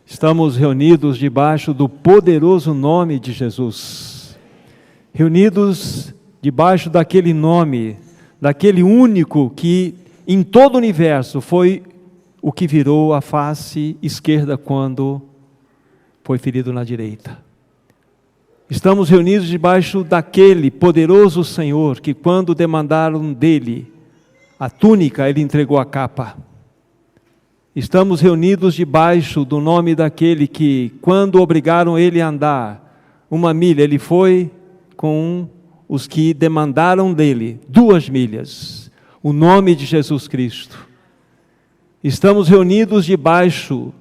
Estamos reunidos debaixo do poderoso nome de Jesus. Reunidos debaixo daquele nome, daquele único que em todo o universo foi o que virou a face esquerda quando foi ferido na direita. Estamos reunidos debaixo daquele poderoso Senhor que quando demandaram dele a túnica, ele entregou a capa. Estamos reunidos debaixo do nome daquele que, quando obrigaram ele a andar 1 milha, ele foi com os que demandaram dele 2 milhas. O nome de Jesus Cristo. Estamos reunidos debaixo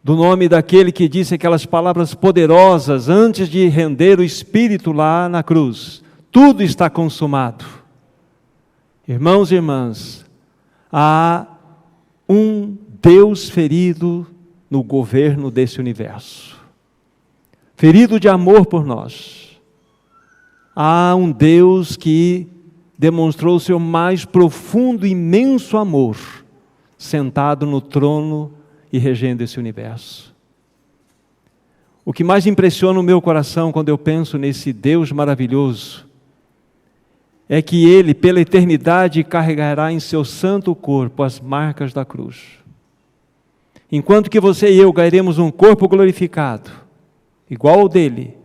do nome daquele que disse aquelas palavras poderosas antes de render o Espírito lá na cruz. Tudo está consumado. Irmãos e irmãs, há um Deus ferido no governo desse universo, ferido de amor por nós. Há um Deus que demonstrou o seu mais profundo e imenso amor, sentado no trono e regendo esse universo. O que mais impressiona o meu coração quando eu penso nesse Deus maravilhoso, é que Ele, pela eternidade, carregará em seu santo corpo as marcas da cruz. Enquanto que você e eu ganharemos um corpo glorificado, igual ao dele,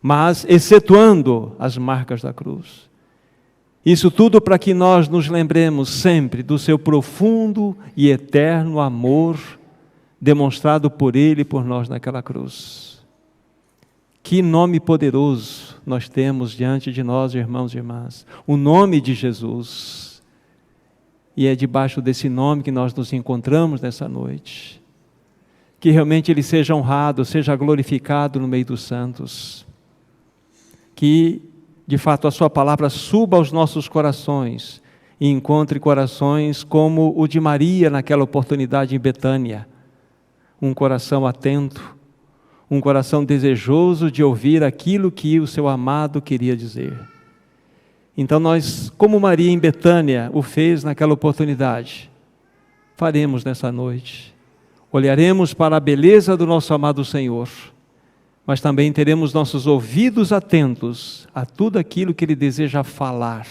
mas excetuando as marcas da cruz. Isso tudo para que nós nos lembremos sempre do seu profundo e eterno amor demonstrado por Ele e por nós naquela cruz. Que nome poderoso nós temos diante de nós, irmãos e irmãs. O nome de Jesus. E é debaixo desse nome que nós nos encontramos nessa noite. Que realmente Ele seja honrado, seja glorificado no meio dos santos. Que, de fato, a sua palavra suba aos nossos corações e encontre corações como o de Maria naquela oportunidade em Betânia. Um coração atento, um coração desejoso de ouvir aquilo que o seu amado queria dizer. Então nós, como Maria em Betânia o fez naquela oportunidade, faremos nessa noite. Olharemos para a beleza do nosso amado Senhor, mas também teremos nossos ouvidos atentos a tudo aquilo que Ele deseja falar.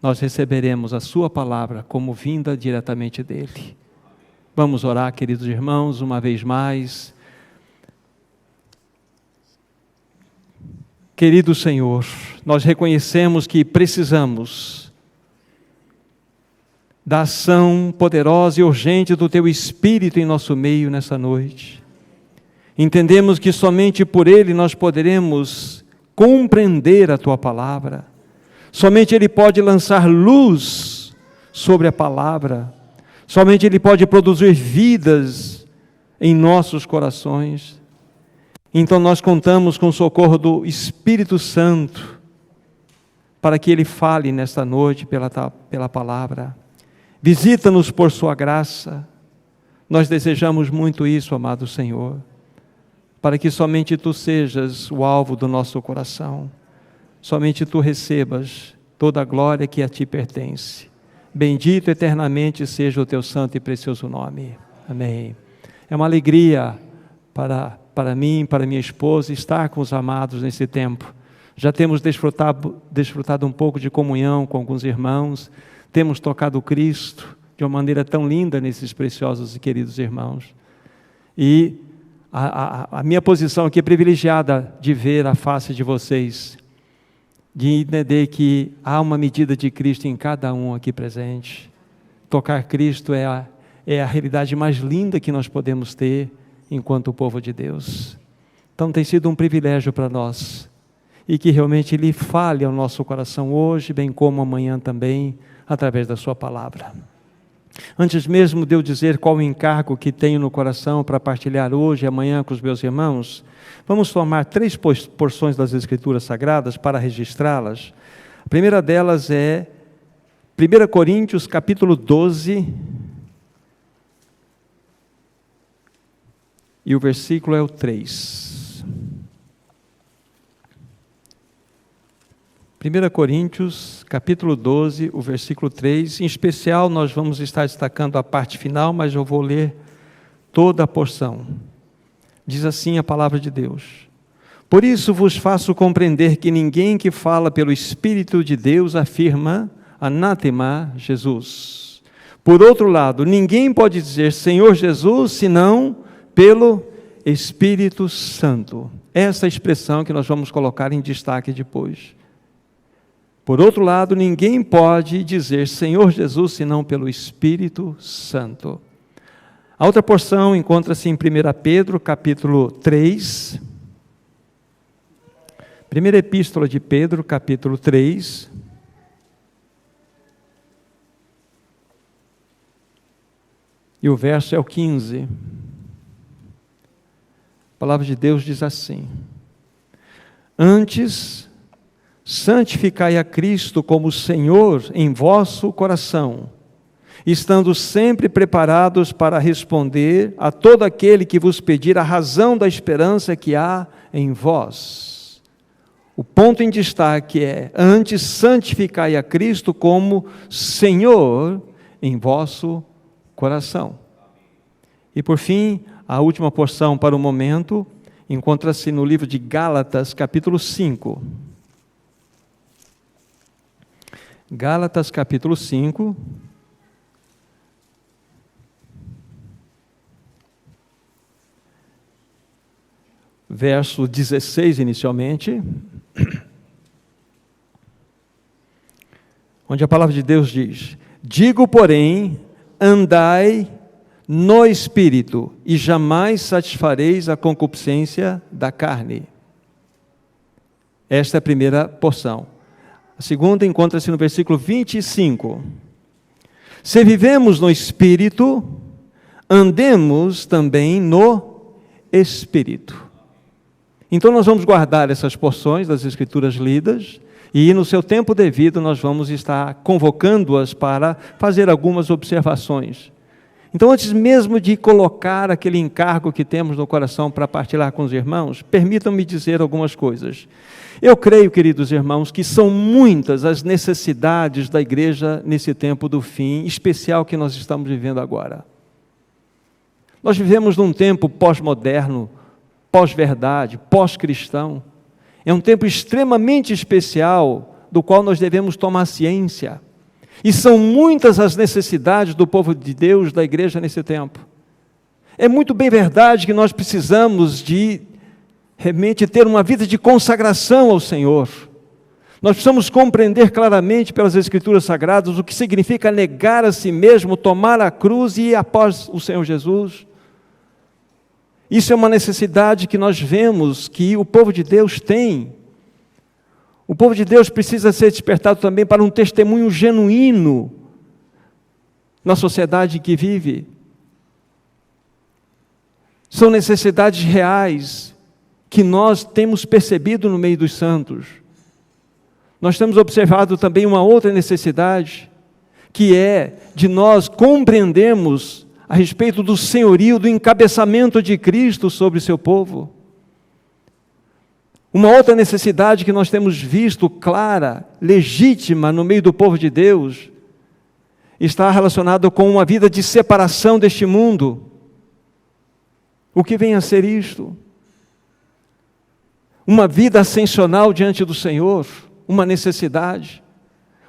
Nós receberemos a sua palavra como vinda diretamente dEle. Vamos orar, queridos irmãos, uma vez mais. Querido Senhor, nós reconhecemos que precisamos da ação poderosa e urgente do Teu Espírito em nosso meio nessa noite. Entendemos que somente por Ele nós poderemos compreender a Tua palavra. Somente Ele pode lançar luz sobre a palavra. Somente Ele pode produzir vidas em nossos corações. Então nós contamos com o socorro do Espírito Santo, para que Ele fale nesta noite pela palavra. Visita-nos por sua graça. Nós desejamos muito isso, amado Senhor, para que somente Tu sejas o alvo do nosso coração. Somente Tu recebas toda a glória que a Ti pertence. Bendito eternamente seja o Teu santo e precioso nome. Amém. É uma alegria para mim, para minha esposa, estar com os amados nesse tempo. Já temos desfrutado um pouco de comunhão com alguns irmãos, temos tocado Cristo de uma maneira tão linda nesses preciosos e queridos irmãos. E a minha posição aqui é privilegiada de ver a face de vocês, de entender que há uma medida de Cristo em cada um aqui presente. Tocar Cristo é a realidade mais linda que nós podemos ter enquanto o povo de Deus. Então tem sido um privilégio para nós, e que realmente Ele fale ao nosso coração hoje, bem como amanhã também, através da sua palavra. Antes mesmo de eu dizer qual o encargo que tenho no coração para partilhar hoje e amanhã com os meus irmãos, vamos tomar 3 porções das Escrituras Sagradas para registrá-las. A primeira delas é 1 Coríntios capítulo 12, e o versículo é o 3. 1 Coríntios, capítulo 12, o versículo 3. Em especial, nós vamos estar destacando a parte final, mas eu vou ler toda a porção. Diz assim a palavra de Deus: por isso vos faço compreender que ninguém que fala pelo Espírito de Deus afirma anátema Jesus. Por outro lado, ninguém pode dizer Senhor Jesus, senão pelo Espírito Santo. Essa expressão que nós vamos colocar em destaque depois. Por outro lado, ninguém pode dizer Senhor Jesus, senão pelo Espírito Santo. A outra porção encontra-se em 1 Pedro, capítulo 3. Primeira Epístola de Pedro, capítulo 3. E o verso é o 15. A palavra de Deus diz assim: antes, santificai a Cristo como Senhor em vosso coração, estando sempre preparados para responder a todo aquele que vos pedir a razão da esperança que há em vós. O ponto em destaque é: antes, santificai a Cristo como Senhor em vosso coração. E por fim, a última porção para o momento encontra-se no livro de Gálatas, capítulo 5. Gálatas, capítulo 5. Verso 16 inicialmente, onde a palavra de Deus diz: digo, porém, andai no Espírito, e jamais satisfareis a concupiscência da carne. Esta é a primeira porção. A segunda encontra-se no versículo 25. Se vivemos no Espírito, andemos também no Espírito. Então nós vamos guardar essas porções das Escrituras lidas, e no seu tempo devido nós vamos estar convocando-as para fazer algumas observações. Então, antes mesmo de colocar aquele encargo que temos no coração para partilhar com os irmãos, permitam-me dizer algumas coisas. Eu creio, queridos irmãos, que são muitas as necessidades da igreja nesse tempo do fim, especial que nós estamos vivendo agora. Nós vivemos num tempo pós-moderno, pós-verdade, pós-cristão. É um tempo extremamente especial, do qual nós devemos tomar ciência. E são muitas as necessidades do povo de Deus, da igreja nesse tempo. É muito bem verdade que nós precisamos de realmente ter uma vida de consagração ao Senhor. Nós precisamos compreender claramente pelas Escrituras Sagradas o que significa negar a si mesmo, tomar a cruz e ir após o Senhor Jesus. Isso é uma necessidade que nós vemos que o povo de Deus tem. O povo de Deus precisa ser despertado também para um testemunho genuíno na sociedade em que vive. São necessidades reais que nós temos percebido no meio dos santos. Nós temos observado também uma outra necessidade, que é de nós compreendermos a respeito do senhorio, do encabeçamento de Cristo sobre o seu povo. Uma outra necessidade que nós temos visto clara, legítima no meio do povo de Deus, está relacionada com uma vida de separação deste mundo. O que vem a ser isto? Uma vida ascensional diante do Senhor, uma necessidade.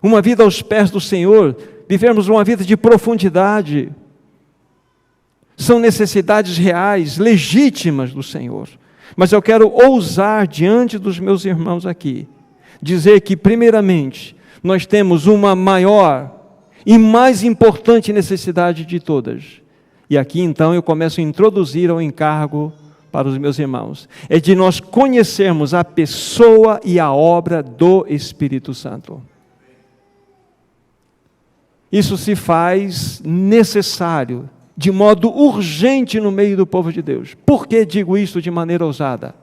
Uma vida aos pés do Senhor, vivermos uma vida de profundidade. São necessidades reais, legítimas do Senhor. Mas eu quero ousar diante dos meus irmãos aqui, dizer que, primeiramente, nós temos uma maior e mais importante necessidade de todas. E aqui, então, eu começo a introduzir ao encargo para os meus irmãos. É de nós conhecermos a pessoa e a obra do Espírito Santo. Isso se faz necessário, de modo urgente no meio do povo de Deus. Por que digo isso de maneira ousada?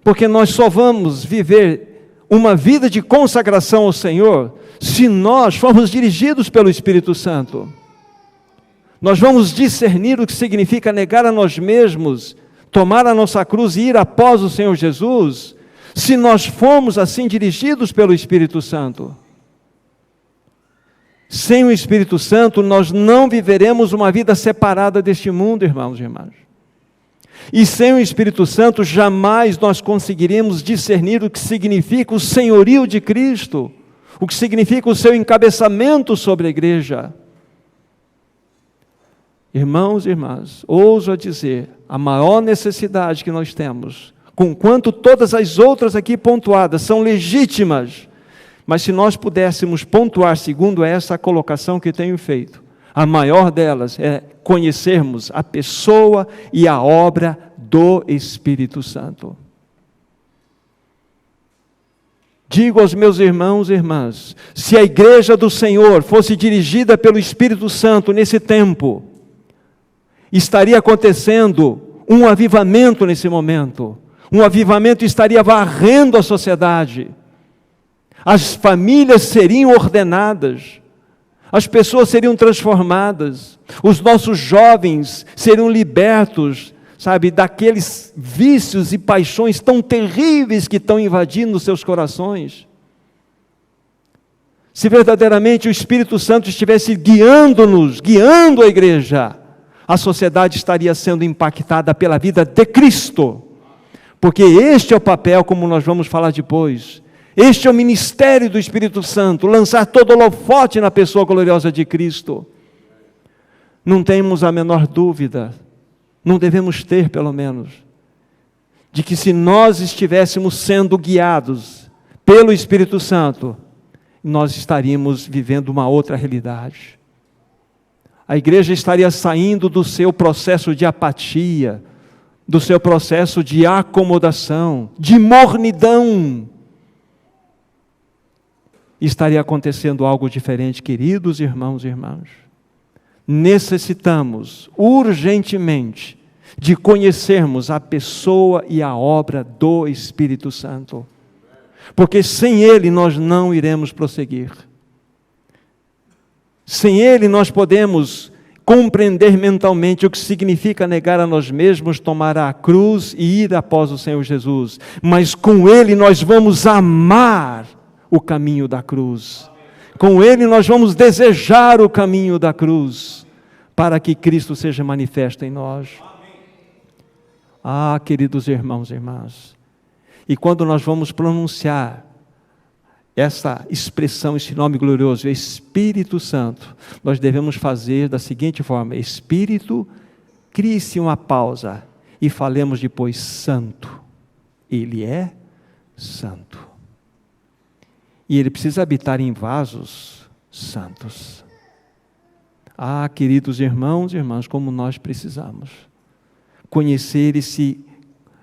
Porque nós só vamos viver uma vida de consagração ao Senhor se nós formos dirigidos pelo Espírito Santo. Nós vamos discernir o que significa negar a nós mesmos, tomar a nossa cruz e ir após o Senhor Jesus, se nós formos assim dirigidos pelo Espírito Santo. Sem o Espírito Santo, nós não viveremos uma vida separada deste mundo, irmãos e irmãs. E sem o Espírito Santo, jamais nós conseguiremos discernir o que significa o senhorio de Cristo, o que significa o seu encabeçamento sobre a igreja. Irmãos e irmãs, ouso a dizer, a maior necessidade que nós temos, conquanto todas as outras aqui pontuadas são legítimas, mas se nós pudéssemos pontuar segundo essa colocação que tenho feito, a maior delas é conhecermos a pessoa e a obra do Espírito Santo. Digo aos meus irmãos e irmãs, se a igreja do Senhor fosse dirigida pelo Espírito Santo nesse tempo, estaria acontecendo um avivamento nesse momento. Um avivamento estaria varrendo a sociedade. As famílias seriam ordenadas. As pessoas seriam transformadas. Os nossos jovens seriam libertos, sabe, daqueles vícios e paixões tão terríveis que estão invadindo os seus corações. Se verdadeiramente o Espírito Santo estivesse guiando-nos, guiando a igreja, a sociedade estaria sendo impactada pela vida de Cristo, porque este é o papel, como nós vamos falar depois, este é o ministério do Espírito Santo, lançar todo o holofote na pessoa gloriosa de Cristo. Não temos a menor dúvida, não devemos ter pelo menos, de que se nós estivéssemos sendo guiados pelo Espírito Santo, nós estaríamos vivendo uma outra realidade. A igreja estaria saindo do seu processo de apatia, do seu processo de acomodação, de mornidão. Estaria acontecendo algo diferente, queridos irmãos e irmãs. Necessitamos urgentemente de conhecermos a pessoa e a obra do Espírito Santo, porque sem Ele nós não iremos prosseguir. Sem Ele nós podemos compreender mentalmente o que significa negar a nós mesmos, tomar a cruz e ir após o Senhor Jesus. Mas com Ele nós vamos amar o caminho da cruz. Com Ele nós vamos desejar o caminho da cruz, para que Cristo seja manifesto em nós. Ah, queridos irmãos e irmãs, e quando nós vamos pronunciar essa expressão, esse nome glorioso, Espírito Santo, nós devemos fazer da seguinte forma: Espírito, crie-se uma pausa e falemos depois santo. Ele é santo. E Ele precisa habitar em vasos santos. Ah, queridos irmãos e irmãs, como nós precisamos conhecer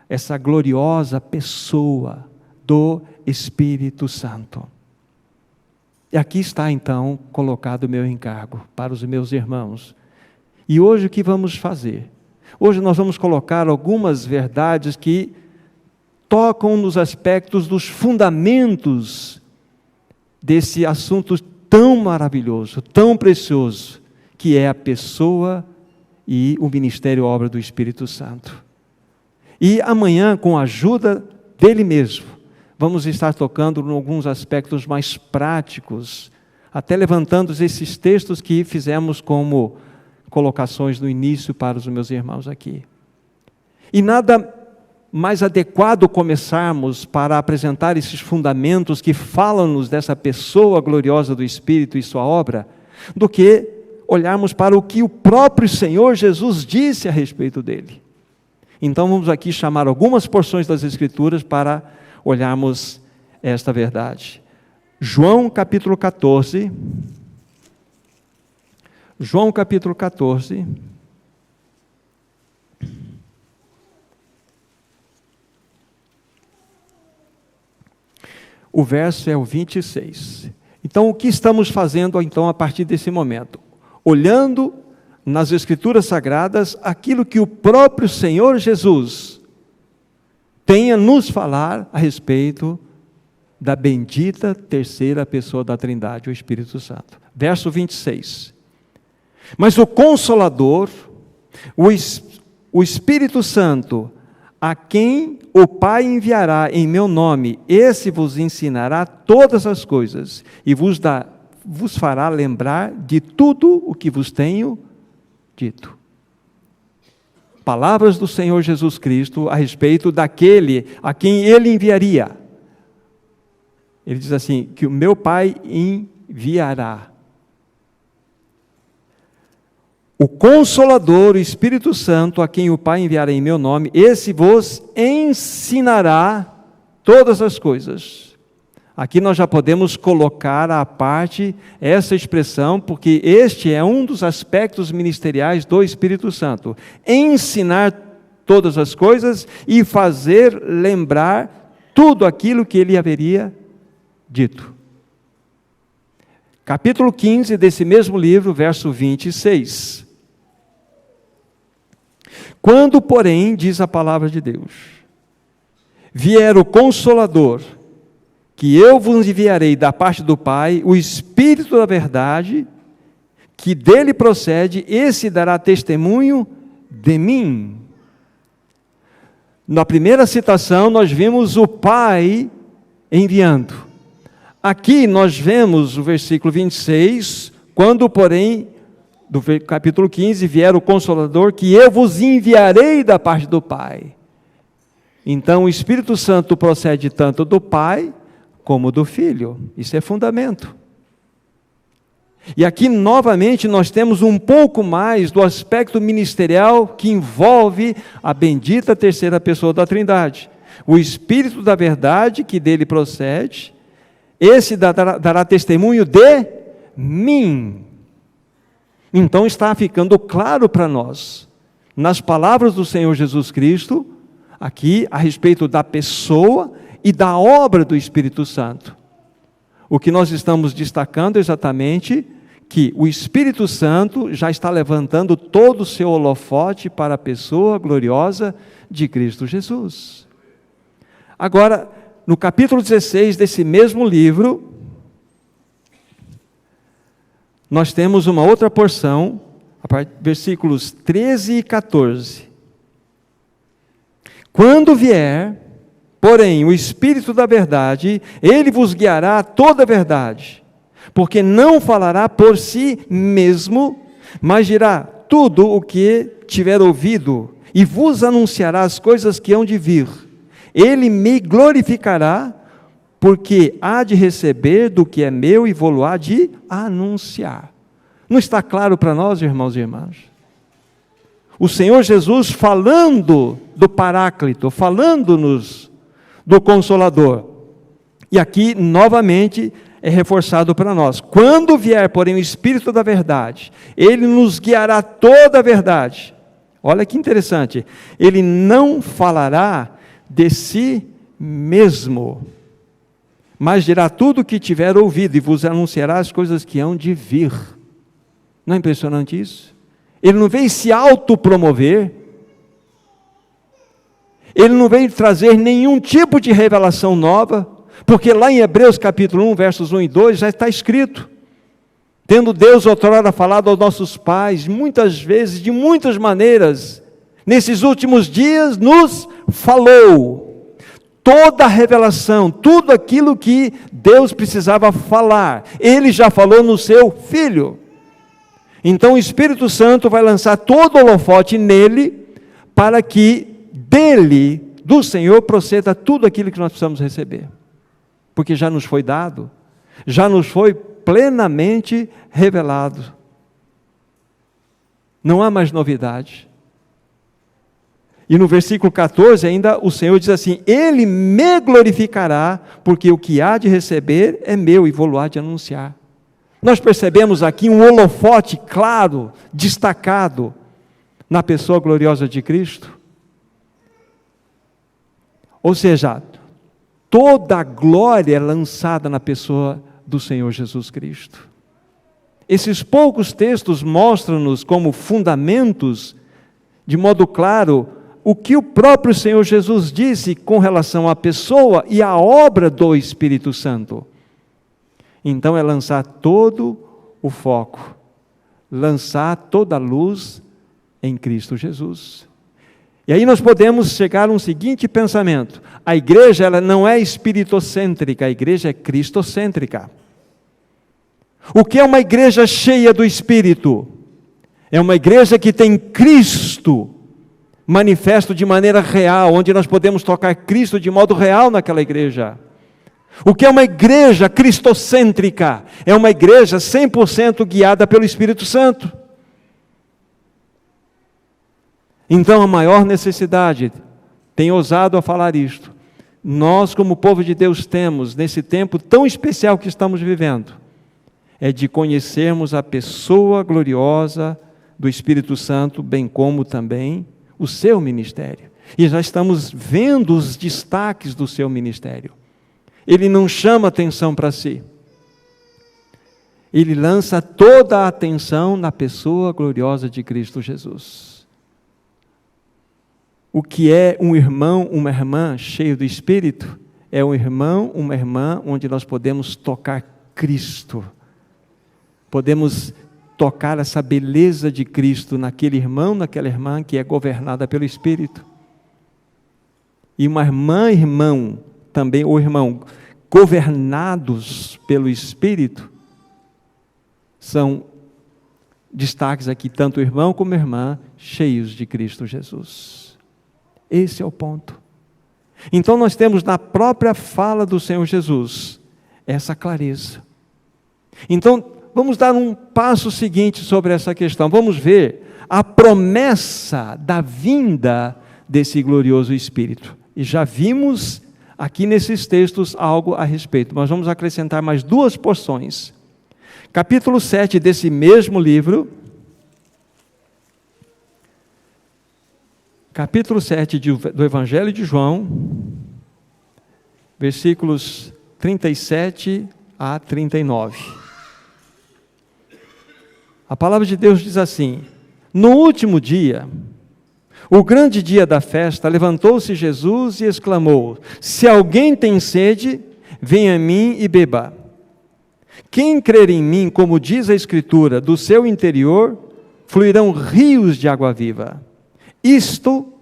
essa gloriosa pessoa do Espírito Santo. E aqui está então colocado o meu encargo para os meus irmãos. E hoje o que vamos fazer? Hoje nós vamos colocar algumas verdades que tocam nos aspectos dos fundamentos desse assunto tão maravilhoso, tão precioso, que é a pessoa e o ministério e obra do Espírito Santo. E amanhã, com a ajuda dele mesmo, vamos estar tocando em alguns aspectos mais práticos, até levantando esses textos que fizemos como colocações no início para os meus irmãos aqui. E nada mais adequado começarmos para apresentar esses fundamentos que falam-nos dessa pessoa gloriosa do Espírito e sua obra, do que olharmos para o que o próprio Senhor Jesus disse a respeito dele. Então vamos aqui chamar algumas porções das Escrituras para olharmos esta verdade. João capítulo 14. João capítulo 14. O verso é o 26. Então, o que estamos fazendo então a partir desse momento? Olhando nas Escrituras Sagradas aquilo que o próprio Senhor Jesus tem a nos falar a respeito da bendita terceira pessoa da Trindade, o Espírito Santo. Verso 26. Mas o Consolador, o Espírito Santo, a quem o Pai enviará em meu nome, esse vos ensinará todas as coisas e vos fará lembrar de tudo o que vos tenho dito. palavras do Senhor Jesus Cristo a respeito daquele a quem Ele enviaria. Ele diz assim, que o meu Pai enviará. O Consolador, o Espírito Santo, a quem o Pai enviará em meu nome, esse vos ensinará todas as coisas. Aqui nós já podemos colocar à parte essa expressão, porque este é um dos aspectos ministeriais do Espírito Santo. Ensinar todas as coisas e fazer lembrar tudo aquilo que ele haveria dito. Capítulo 15 desse mesmo livro, verso 26. Quando, porém, diz a palavra de Deus, vier o Consolador, que eu vos enviarei da parte do Pai, o Espírito da verdade, que dele procede, esse dará testemunho de mim. Na primeira citação, nós vimos o Pai enviando. Aqui nós vemos o versículo 26, quando, porém, do capítulo 15, vier o Consolador, que eu vos enviarei da parte do Pai. Então, o Espírito Santo procede tanto do Pai, como do Filho. Isso é fundamento. E aqui, novamente, nós temos um pouco mais do aspecto ministerial que envolve a bendita terceira pessoa da Trindade. O Espírito da verdade, que dele procede, esse dará testemunho de mim. Então está ficando claro para nós, nas palavras do Senhor Jesus Cristo, aqui a respeito da pessoa e da obra do Espírito Santo. O que nós estamos destacando é exatamente que o Espírito Santo já está levantando todo o seu holofote para a pessoa gloriosa de Cristo Jesus. Agora, no capítulo 16 desse mesmo livro, nós temos uma outra porção, versículos 13 e 14. Quando vier, porém, o Espírito da verdade, ele vos guiará a toda a verdade, porque não falará por si mesmo, mas dirá tudo o que tiver ouvido, e vos anunciará as coisas que hão de vir. Ele me glorificará, porque há de receber do que é meu e vou-lo-á de anunciar. Não está claro para nós, irmãos e irmãs? O Senhor Jesus falando do Paráclito, falando-nos do Consolador. E aqui, novamente, é reforçado para nós. Quando vier, porém, o Espírito da verdade, ele nos guiará toda a verdade. Olha que interessante. Ele não falará de si mesmo, mas dirá tudo o que tiver ouvido e vos anunciará as coisas que hão de vir. Não é impressionante isso? Ele não veio se autopromover, ele não veio trazer nenhum tipo de revelação nova, porque lá em Hebreus capítulo 1, versos 1 e 2, já está escrito, tendo Deus outrora falado aos nossos pais, muitas vezes, de muitas maneiras, nesses últimos dias nos falou. Toda a revelação, tudo aquilo que Deus precisava falar, Ele já falou no seu Filho. Então o Espírito Santo vai lançar todo o holofote nele, para que dele, do Senhor, proceda tudo aquilo que nós precisamos receber. Porque já nos foi dado, já nos foi plenamente revelado. Não há mais novidade. E no versículo 14 ainda o Senhor diz assim, Ele me glorificará, porque o que há de receber é meu e vou-lo-á de anunciar. Nós percebemos aqui um holofote claro, destacado, na pessoa gloriosa de Cristo. Ou seja, toda a glória é lançada na pessoa do Senhor Jesus Cristo. Esses poucos textos mostram-nos como fundamentos, de modo claro, o que o próprio Senhor Jesus disse com relação à pessoa e à obra do Espírito Santo. Então é lançar todo o foco, lançar toda a luz em Cristo Jesus. E aí nós podemos chegar a um seguinte pensamento: a igreja ela não é espiritocêntrica, a igreja é cristocêntrica. O que é uma igreja cheia do Espírito? É uma igreja que tem Cristo manifesto de maneira real, onde nós podemos tocar Cristo de modo real naquela igreja. O que é uma igreja cristocêntrica? É uma igreja 100% guiada pelo Espírito Santo. Então, a maior necessidade, tenho ousado a falar isto, nós como povo de Deus temos, nesse tempo tão especial que estamos vivendo, é de conhecermos a pessoa gloriosa do Espírito Santo, bem como também o seu ministério. E já estamos vendo os destaques do seu ministério. Ele não chama atenção para si. Ele lança toda a atenção na pessoa gloriosa de Cristo Jesus. O que é um irmão, uma irmã cheio do Espírito? É um irmão, uma irmã onde nós podemos tocar Cristo. Podemos tocar essa beleza de Cristo naquele irmão, naquela irmã que é governada pelo Espírito. E uma irmã, irmão, também, ou irmão, governados pelo Espírito, são destaques aqui, tanto o irmão como a irmã, cheios de Cristo Jesus. Esse é o ponto. Então nós temos na própria fala do Senhor Jesus, essa clareza. Então, vamos dar um passo seguinte sobre essa questão. Vamos ver a promessa da vinda desse glorioso Espírito. E já vimos aqui nesses textos algo a respeito. Nós vamos acrescentar mais duas porções. Capítulo 7 desse mesmo livro. Capítulo 7 do Evangelho de João. Versículos 37 a 39. A palavra de Deus diz assim: no último dia, o grande dia da festa, levantou-se Jesus e exclamou: se alguém tem sede, venha a mim e beba. Quem crer em mim, como diz a Escritura, do seu interior fluirão rios de água viva. Isto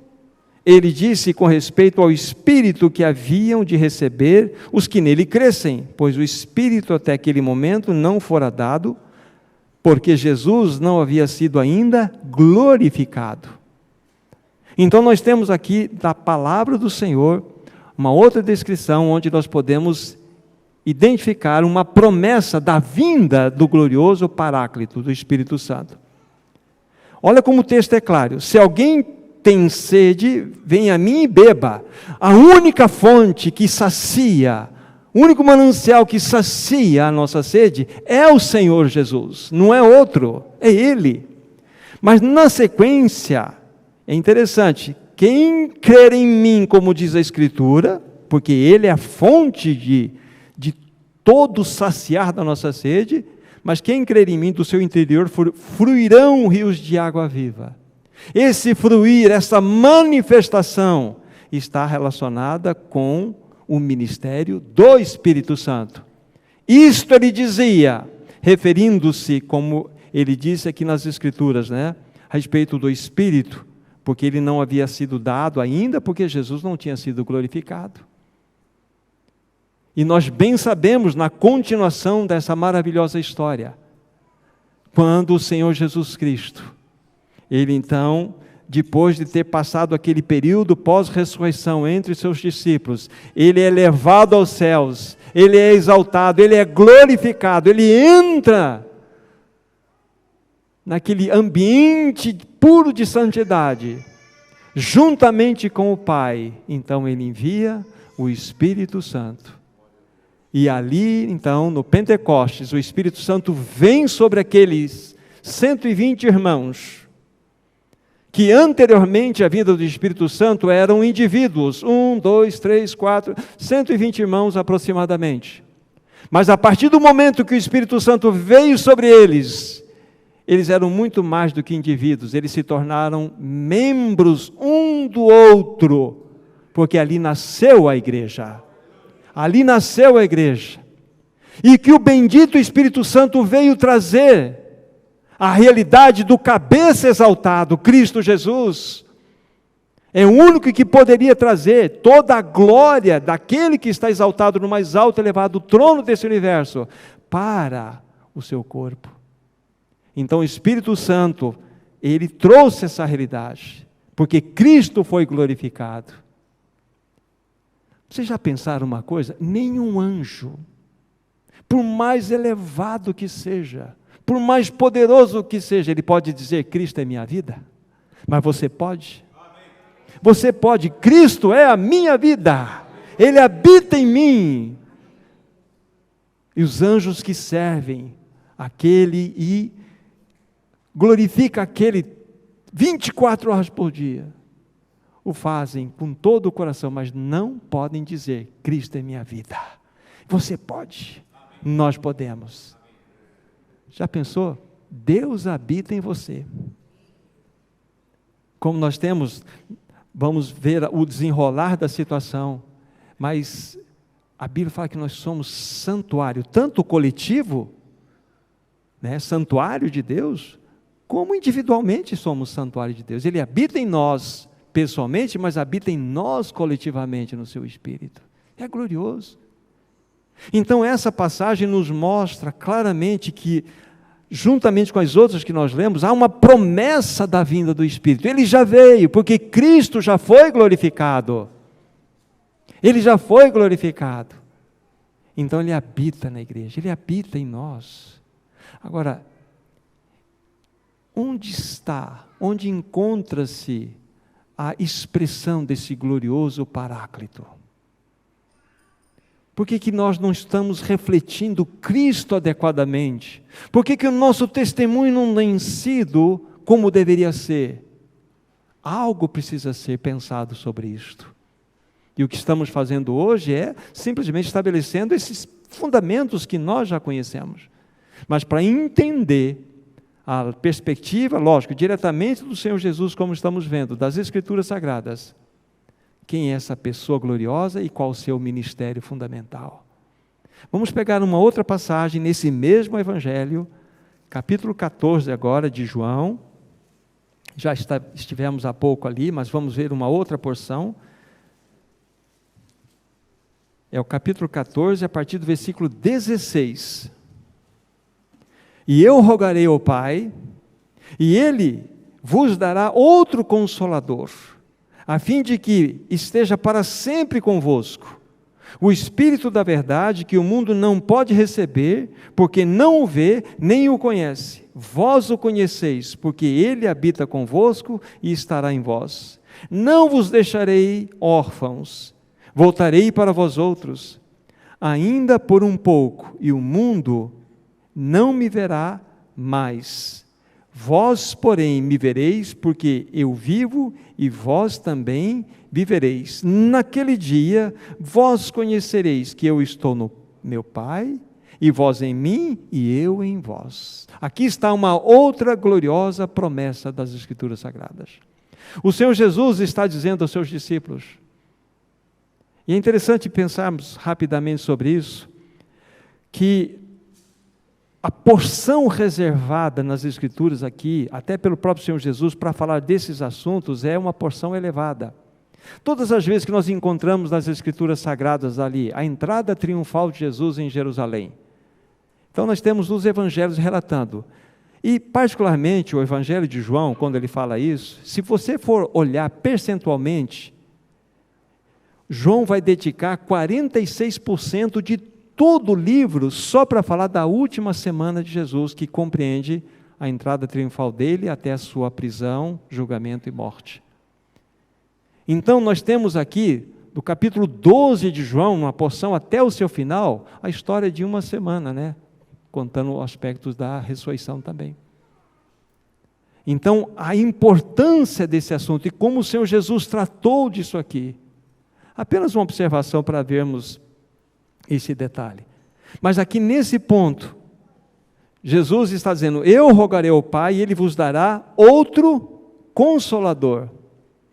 ele disse com respeito ao Espírito que haviam de receber os que nele crescem, pois o Espírito até aquele momento não fora dado, porque Jesus não havia sido ainda glorificado. Então nós temos aqui da palavra do Senhor uma outra descrição onde nós podemos identificar uma promessa da vinda do glorioso Paráclito, do Espírito Santo. Olha como o texto é claro: se alguém tem sede, venha a mim e beba. A única fonte que sacia, o único manancial que sacia a nossa sede é o Senhor Jesus, não é outro, é Ele. Mas na sequência, é interessante, quem crer em mim, como diz a Escritura, porque Ele é a fonte de todo saciar da nossa sede, mas quem crer em mim, do seu interior fluirão rios de água viva. Esse fruir, essa manifestação, está relacionada com o ministério do Espírito Santo. Isto ele dizia, referindo-se, como ele disse aqui nas Escrituras, a respeito do Espírito, porque ele não havia sido dado ainda, porque Jesus não tinha sido glorificado. E nós bem sabemos, na continuação dessa maravilhosa história, quando o Senhor Jesus Cristo, Ele então, depois de ter passado aquele período pós-ressurreição entre seus discípulos, Ele é levado aos céus, Ele é exaltado, Ele é glorificado, Ele entra naquele ambiente puro de santidade, juntamente com o Pai. Então Ele envia o Espírito Santo. E ali, então, no Pentecostes, o Espírito Santo vem sobre aqueles 120 irmãos, que anteriormente à vinda do Espírito Santo eram indivíduos, 1, 2, 3, 4, 120 irmãos aproximadamente. Mas a partir do momento que o Espírito Santo veio sobre eles, eles eram muito mais do que indivíduos, eles se tornaram membros um do outro, porque ali nasceu a igreja. Ali nasceu a igreja. E que o bendito Espírito Santo veio trazer a realidade do cabeça exaltado, Cristo Jesus. É o único que poderia trazer toda a glória daquele que está exaltado no mais alto e elevado trono desse universo para o seu corpo. Então o Espírito Santo, ele trouxe essa realidade porque Cristo foi glorificado. Vocês já pensaram uma coisa? Nenhum anjo, por mais elevado que seja, por mais poderoso que seja, ele pode dizer: Cristo é minha vida. Mas você pode? Você pode. Cristo é a minha vida. Ele habita em mim. E os anjos que servem aquele e glorifica aquele 24 horas por dia, o fazem com todo o coração, mas não podem dizer: Cristo é minha vida. Você pode. Nós podemos. Já pensou? Deus habita em você. Como nós temos, vamos ver o desenrolar da situação, mas a Bíblia fala que nós somos santuário, tanto coletivo, né, santuário de Deus, como individualmente somos santuário de Deus. Ele habita em nós pessoalmente, mas habita em nós coletivamente no seu Espírito. É glorioso. Então essa passagem nos mostra claramente que, juntamente com as outras que nós lemos, há uma promessa da vinda do Espírito. Ele já veio, porque Cristo já foi glorificado. Ele já foi glorificado. Então Ele habita na igreja, Ele habita em nós. Agora, onde encontra-se a expressão desse glorioso Paráclito? Por que nós não estamos refletindo Cristo adequadamente? Por que o nosso testemunho não tem sido como deveria ser? Algo precisa ser pensado sobre isto. E o que estamos fazendo hoje é simplesmente estabelecendo esses fundamentos que nós já conhecemos. Mas para entender a perspectiva, lógico, diretamente do Senhor Jesus, como estamos vendo, das Escrituras Sagradas, quem é essa pessoa gloriosa e qual o seu ministério fundamental. Vamos pegar uma outra passagem nesse mesmo Evangelho, capítulo 14 agora de João. Já estivemos há pouco ali, mas vamos ver uma outra porção. É o capítulo 14, a partir do versículo 16. E eu rogarei ao Pai, e Ele vos dará outro Consolador, a fim de que esteja para sempre convosco, o Espírito da verdade, que o mundo não pode receber, porque não o vê, nem o conhece. Vós o conheceis, porque Ele habita convosco e estará em vós. Não vos deixarei órfãos, voltarei para vós outros, ainda por um pouco, e o mundo não me verá mais. Vós, porém, me vereis, porque eu vivo e vós também vivereis. Naquele dia, vós conhecereis que eu estou no meu Pai, e vós em mim, e eu em vós. Aqui está uma outra gloriosa promessa das Escrituras Sagradas. O Senhor Jesus está dizendo aos seus discípulos, e é interessante pensarmos rapidamente sobre isso, que a porção reservada nas Escrituras aqui, até pelo próprio Senhor Jesus, para falar desses assuntos, é uma porção elevada. Todas as vezes que nós encontramos nas Escrituras Sagradas ali, a entrada triunfal de Jesus em Jerusalém. Então nós temos os evangelhos relatando. E particularmente o Evangelho de João, quando ele fala isso, se você for olhar percentualmente, João vai dedicar 46% de todo o livro só para falar da última semana de Jesus, que compreende a entrada triunfal dele até a sua prisão, julgamento e morte. Então nós temos aqui, do capítulo 12 de João, uma porção até o seu final, a história de uma semana, né? Contando aspectos da ressurreição também. Então, a importância desse assunto e como o Senhor Jesus tratou disso aqui. Apenas uma observação para vermos esse detalhe. Mas aqui nesse ponto, Jesus está dizendo, eu rogarei ao Pai e Ele vos dará outro Consolador.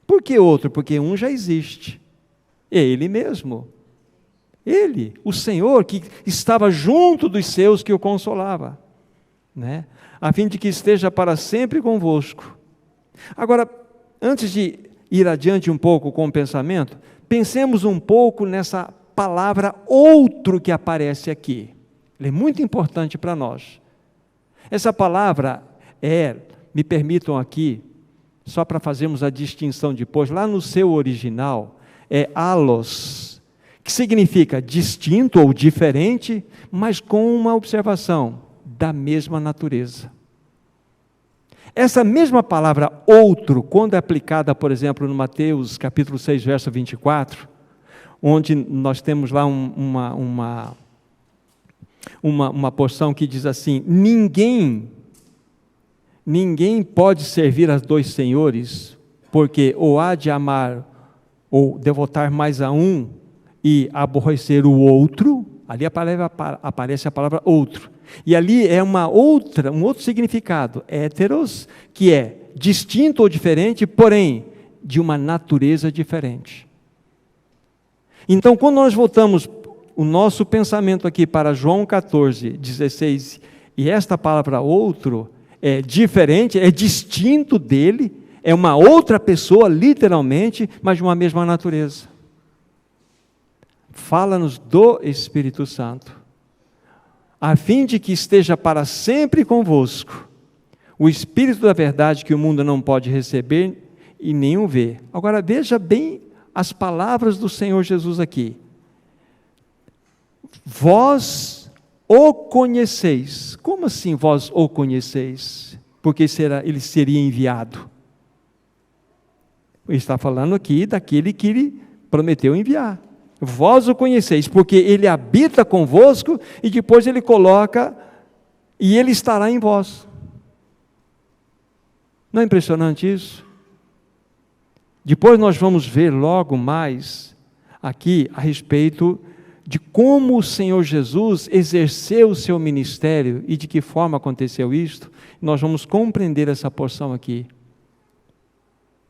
Por que outro? Porque um já existe. É Ele mesmo. Ele, o Senhor, que estava junto dos seus que o consolava, né? A fim de que esteja para sempre convosco. Agora, antes de ir adiante um pouco com o pensamento, pensemos um pouco nessa palavra outro que aparece aqui. Ela é muito importante para nós. Essa palavra me permitam aqui, só para fazermos a distinção depois, lá no seu original, é allos, que significa distinto ou diferente, mas com uma observação, da mesma natureza. Essa mesma palavra outro, quando é aplicada, por exemplo, no Mateus capítulo 6, verso 24, onde nós temos lá uma porção que diz assim: ninguém pode servir a dois senhores, porque ou há de amar ou devotar mais a um e aborrecer o outro. Ali aparece a palavra outro. E ali é um outro significado, héteros, que é distinto ou diferente, porém, de uma natureza diferente. Então, quando nós voltamos o nosso pensamento aqui para João 14, 16, e esta palavra outro é diferente, é distinto dele, é uma outra pessoa, literalmente, mas de uma mesma natureza. Fala-nos do Espírito Santo, a fim de que esteja para sempre convosco o Espírito da verdade, que o mundo não pode receber e nem o ver. Agora veja bem as palavras do Senhor Jesus aqui. Vós o conheceis. Como assim vós o conheceis? Porque ele seria enviado. Ele está falando aqui daquele que ele prometeu enviar. Vós o conheceis, porque ele habita convosco, e depois ele coloca, e ele estará em vós. Não é impressionante isso? Depois nós vamos ver logo mais aqui a respeito de como o Senhor Jesus exerceu o seu ministério e de que forma aconteceu isto. Nós vamos compreender essa porção aqui.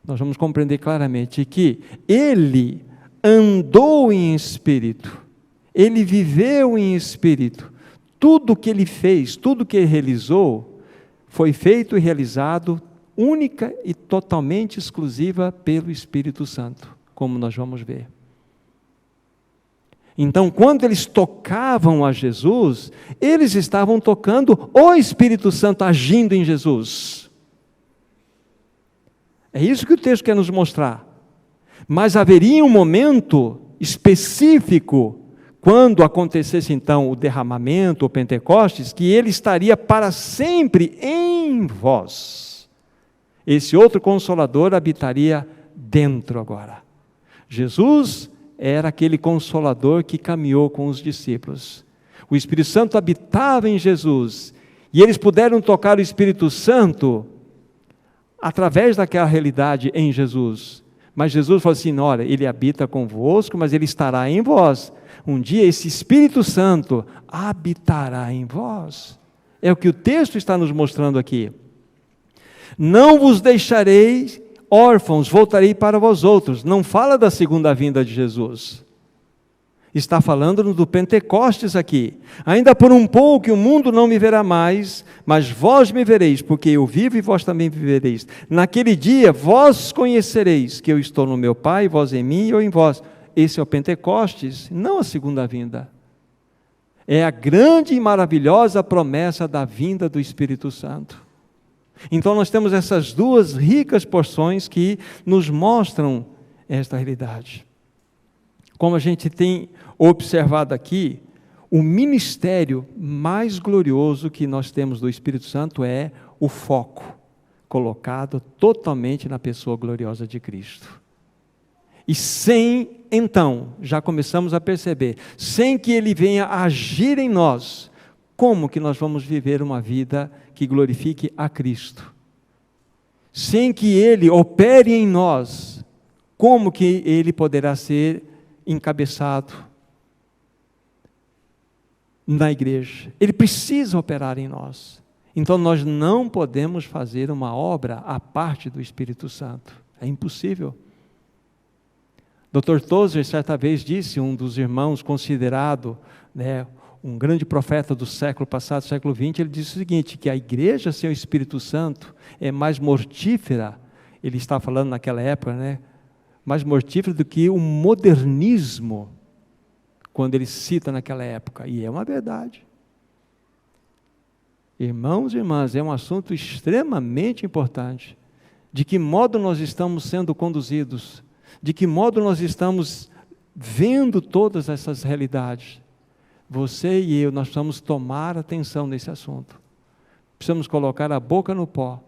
Nós vamos compreender claramente que ele andou em espírito, ele viveu em espírito, tudo o que ele fez, tudo o que ele realizou, foi feito e realizado única e totalmente exclusiva pelo Espírito Santo, como nós vamos ver. Então, quando eles tocavam a Jesus, eles estavam tocando o Espírito Santo agindo em Jesus. É isso que o texto quer nos mostrar. Mas haveria um momento específico, quando acontecesse então o derramamento, o Pentecostes, que ele estaria para sempre em vós. Esse outro Consolador habitaria dentro agora. Jesus era aquele Consolador que caminhou com os discípulos. O Espírito Santo habitava em Jesus, e eles puderam tocar o Espírito Santo através daquela realidade em Jesus. Mas Jesus falou assim: olha, ele habita convosco, mas ele estará em vós. Um dia esse Espírito Santo habitará em vós. É o que o texto está nos mostrando aqui. Não vos deixarei órfãos, voltarei para vós outros. Não fala da segunda vinda de Jesus. Está falando do Pentecostes aqui. Ainda por um pouco o mundo não me verá mais, mas vós me vereis, porque eu vivo e vós também vivereis. Naquele dia vós conhecereis que eu estou no meu Pai, vós em mim e eu em vós. Esse é o Pentecostes, não a segunda vinda. É a grande e maravilhosa promessa da vinda do Espírito Santo. Então nós temos essas duas ricas porções que nos mostram esta realidade. Como a gente tem observado aqui, o ministério mais glorioso que nós temos do Espírito Santo é o foco colocado totalmente na pessoa gloriosa de Cristo. E então, já começamos a perceber, sem que ele venha agir em nós, como que nós vamos viver uma vida que glorifique a Cristo? Sem que ele opere em nós, como que ele poderá ser encabeçado na igreja? Ele precisa operar em nós. Então nós não podemos fazer uma obra à parte do Espírito Santo. É impossível. Dr. Tozer certa vez disse, um dos irmãos considerado, um grande profeta do século passado, século XX, ele disse o seguinte, que a igreja sem o Espírito Santo é mais mortífera, ele está falando naquela época, mais mortífera do que o modernismo, quando ele cita naquela época, e é uma verdade. Irmãos e irmãs, é um assunto extremamente importante. De que modo nós estamos sendo conduzidos? De que modo nós estamos vendo todas essas realidades? Você e eu, nós precisamos tomar atenção nesse assunto. Precisamos colocar a boca no pó,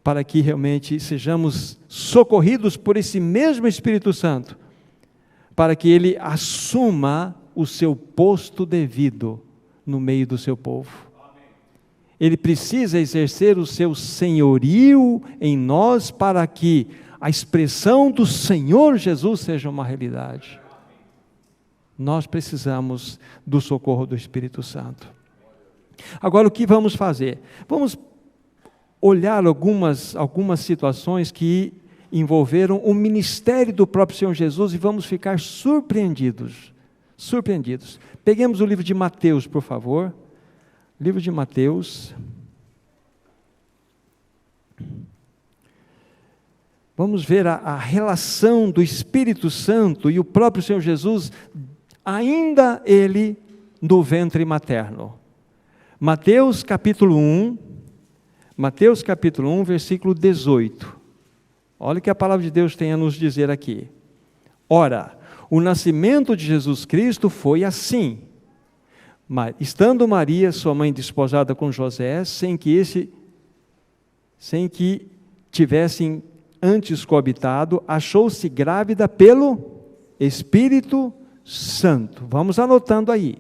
para que realmente sejamos socorridos por esse mesmo Espírito Santo, para que Ele assuma o seu posto devido no meio do seu povo. Ele precisa exercer o seu senhorio em nós, para que a expressão do Senhor Jesus seja uma realidade. Nós precisamos do socorro do Espírito Santo. Agora, o que vamos fazer? Vamos olhar algumas situações que envolveram o ministério do próprio Senhor Jesus e vamos ficar surpreendidos. Peguemos o livro de Mateus, por favor. Livro de Mateus. Vamos ver a relação do Espírito Santo e o próprio Senhor Jesus, ainda ele no ventre materno. Mateus capítulo 1, versículo 18. Olha o que a palavra de Deus tem a nos dizer aqui. Ora, o nascimento de Jesus Cristo foi assim. Estando Maria, sua mãe, desposada com José, sem que tivessem antes coabitado, achou-se grávida pelo Espírito Santo. Vamos anotando aí.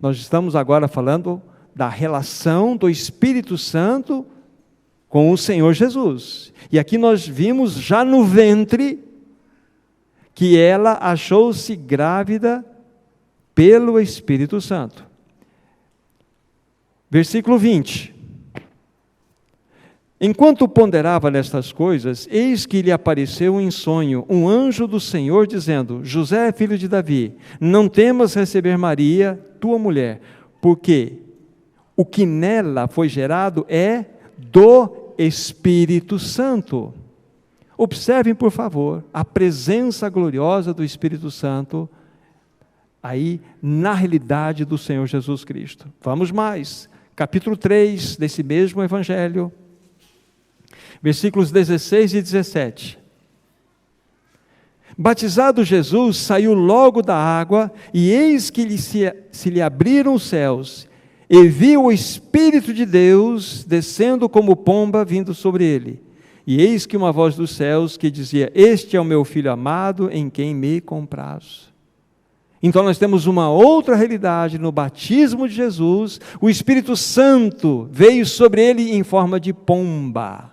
Nós estamos agora falando da relação do Espírito Santo com o Senhor Jesus. E aqui nós vimos já no ventre que ela achou-se grávida pelo Espírito Santo. Versículo 20. Enquanto ponderava nestas coisas, eis que lhe apareceu em sonho um anjo do Senhor, dizendo: José, filho de Davi, não temas receber Maria, tua mulher, porque o que nela foi gerado é do Espírito Santo. Observem, por favor, a presença gloriosa do Espírito Santo aí na realidade do Senhor Jesus Cristo. Vamos mais, capítulo 3 desse mesmo Evangelho, versículos 16 e 17. Batizado Jesus, saiu logo da água, e eis que se lhe abriram os céus, e viu o Espírito de Deus descendo como pomba vindo sobre ele. E eis que uma voz dos céus que dizia: Este é o meu Filho amado, em quem me comprazo. Então nós temos uma outra realidade no batismo de Jesus. O Espírito Santo veio sobre ele em forma de pomba.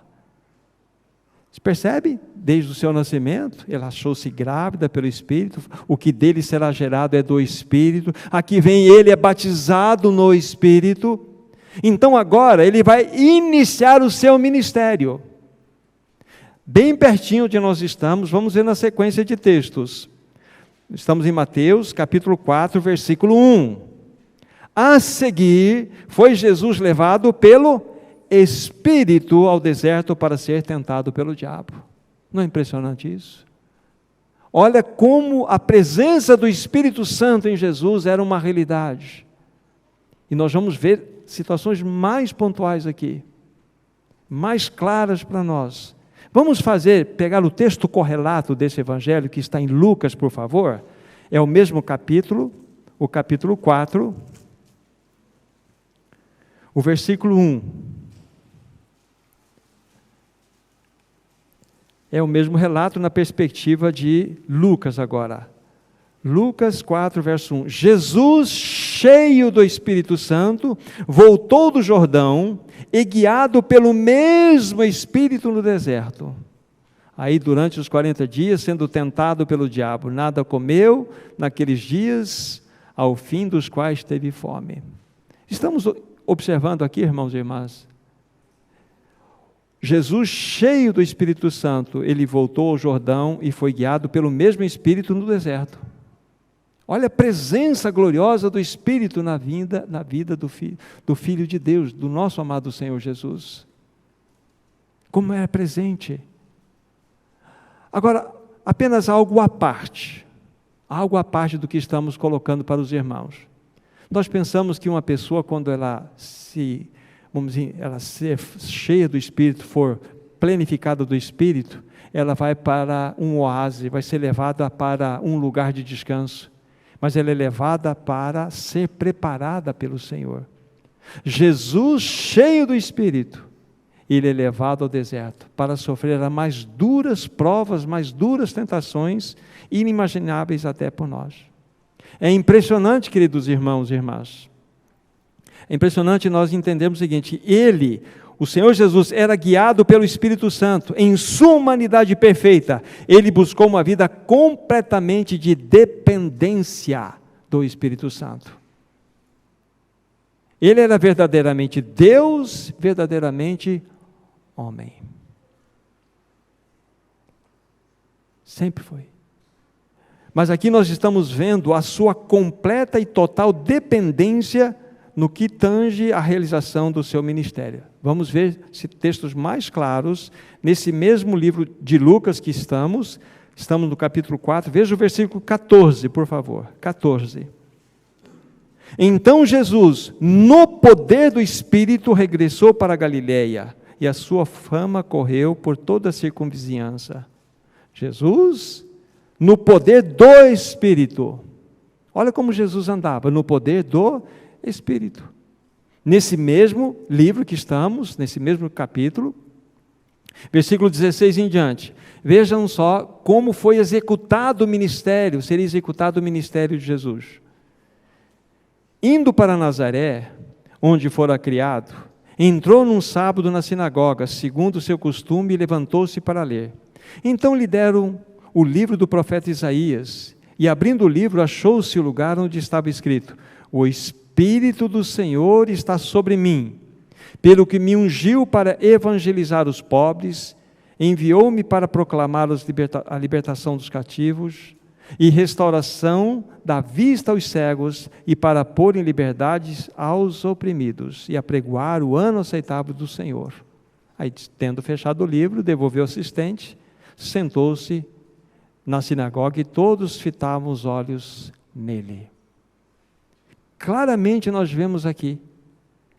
Você percebe? Desde o seu nascimento, ela achou-se grávida pelo Espírito, o que dele será gerado é do Espírito, aqui vem ele, é batizado no Espírito, então agora ele vai iniciar o seu ministério, bem pertinho de nós estamos, vamos ver na sequência de textos, estamos em Mateus capítulo 4, versículo 1, a seguir foi Jesus levado pelo Espírito ao deserto para ser tentado pelo diabo. Não é impressionante isso? Olha como a presença do Espírito Santo em Jesus era uma realidade. E nós vamos ver situações mais pontuais aqui, mais claras para nós. Vamos pegar o texto correlato desse evangelho, que está em Lucas, por favor. É o mesmo capítulo, o capítulo 4, o versículo 1. É o mesmo relato na perspectiva de Lucas agora. Lucas 4, verso 1. Jesus, cheio do Espírito Santo, voltou do Jordão e guiado pelo mesmo Espírito no deserto. Aí durante os 40 dias, sendo tentado pelo diabo, nada comeu naqueles dias, ao fim dos quais teve fome. Estamos observando aqui, irmãos e irmãs, Jesus, cheio do Espírito Santo, ele voltou ao Jordão e foi guiado pelo mesmo Espírito no deserto. Olha a presença gloriosa do Espírito na vida do Filho de Deus, do nosso amado Senhor Jesus. Como é presente. Agora, apenas algo à parte do que estamos colocando para os irmãos. Nós pensamos que uma pessoa, quando ela ser cheia do Espírito, for plenificada do Espírito, ela vai para um oásis, vai ser levada para um lugar de descanso, mas ela é levada para ser preparada pelo Senhor. Jesus, cheio do Espírito, ele é levado ao deserto para sofrer as mais duras provas, mais duras tentações, inimagináveis até por nós. É impressionante, queridos irmãos e irmãs, é impressionante nós entendermos o seguinte: o Senhor Jesus, era guiado pelo Espírito Santo, em sua humanidade perfeita, ele buscou uma vida completamente de dependência do Espírito Santo. Ele era verdadeiramente Deus, verdadeiramente homem. Sempre foi. Mas aqui nós estamos vendo a sua completa e total dependência no que tange a realização do seu ministério. Vamos ver textos mais claros nesse mesmo livro de Lucas que estamos no capítulo 4, veja o versículo 14, por favor, 14. Então Jesus, no poder do Espírito, regressou para a Galileia, e a sua fama correu por toda a circunvizinhança. Jesus, no poder do Espírito. Olha como Jesus andava, no poder do Espírito. Nesse mesmo livro que estamos, nesse mesmo capítulo, versículo 16 em diante, vejam só como foi executado o ministério, seria executado o ministério de Jesus. Indo para Nazaré, onde fora criado, entrou num sábado na sinagoga, segundo o seu costume, e levantou-se para ler. Então lhe deram o livro do profeta Isaías, e abrindo o livro, achou-se o lugar onde estava escrito: o Espírito do Senhor está sobre mim, pelo que me ungiu para evangelizar os pobres, enviou-me para proclamar a libertação dos cativos, e restauração da vista aos cegos, e para pôr em liberdade aos oprimidos, e apregoar o ano aceitável do Senhor. Aí, tendo fechado o livro, devolveu o assistente, sentou-se na sinagoga, e todos fitavam os olhos nele. Claramente nós vemos aqui,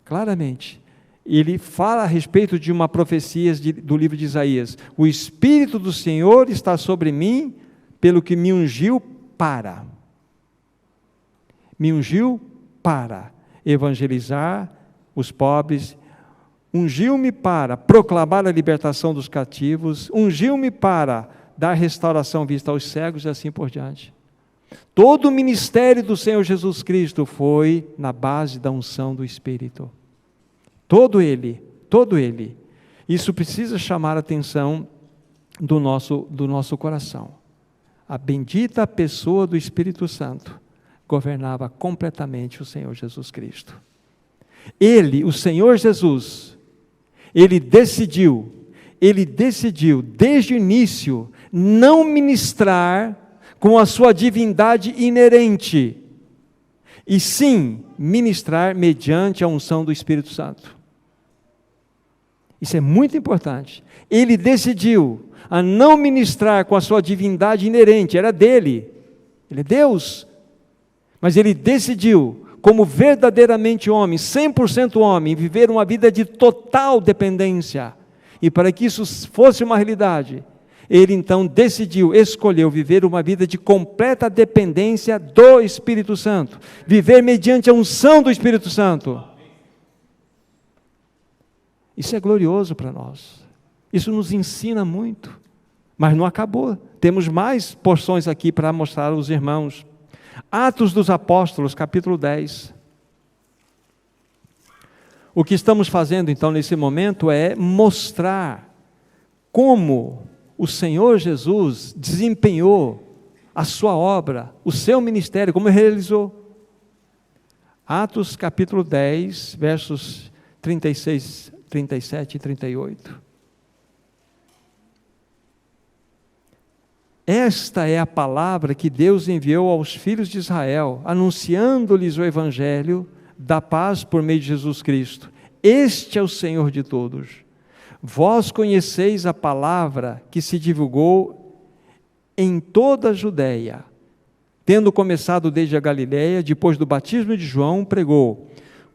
claramente, ele fala a respeito de uma profecia do livro de Isaías: o Espírito do Senhor está sobre mim, pelo que me ungiu para evangelizar os pobres, ungiu-me para proclamar a libertação dos cativos, ungiu-me para dar restauração à vista aos cegos e assim por diante. Todo o ministério do Senhor Jesus Cristo foi na base da unção do Espírito. Todo ele. Isso precisa chamar a atenção do nosso coração. A bendita pessoa do Espírito Santo governava completamente o Senhor Jesus Cristo. Ele, o Senhor Jesus, ele decidiu desde o início não ministrar com a sua divindade inerente, e sim ministrar mediante a unção do Espírito Santo. Isso é muito importante. Ele decidiu a não ministrar com a sua divindade inerente, era dele, ele é Deus, mas ele decidiu, como verdadeiramente homem, 100% homem, viver uma vida de total dependência, e para que isso fosse uma realidade, ele então escolheu viver uma vida de completa dependência do Espírito Santo, viver mediante a unção do Espírito Santo. Isso é glorioso para nós, isso nos ensina muito, mas não acabou, temos mais porções aqui para mostrar aos irmãos. Atos dos Apóstolos, capítulo 10. O que estamos fazendo então nesse momento é mostrar como o Senhor Jesus desempenhou a sua obra, o seu ministério, como ele realizou. Atos capítulo 10, versos 36, 37 e 38. Esta é a palavra que Deus enviou aos filhos de Israel, anunciando-lhes o evangelho da paz por meio de Jesus Cristo. Este é o Senhor de todos. Vós conheceis a palavra que se divulgou em toda a Judeia, tendo começado desde a Galileia, depois do batismo de João, pregou: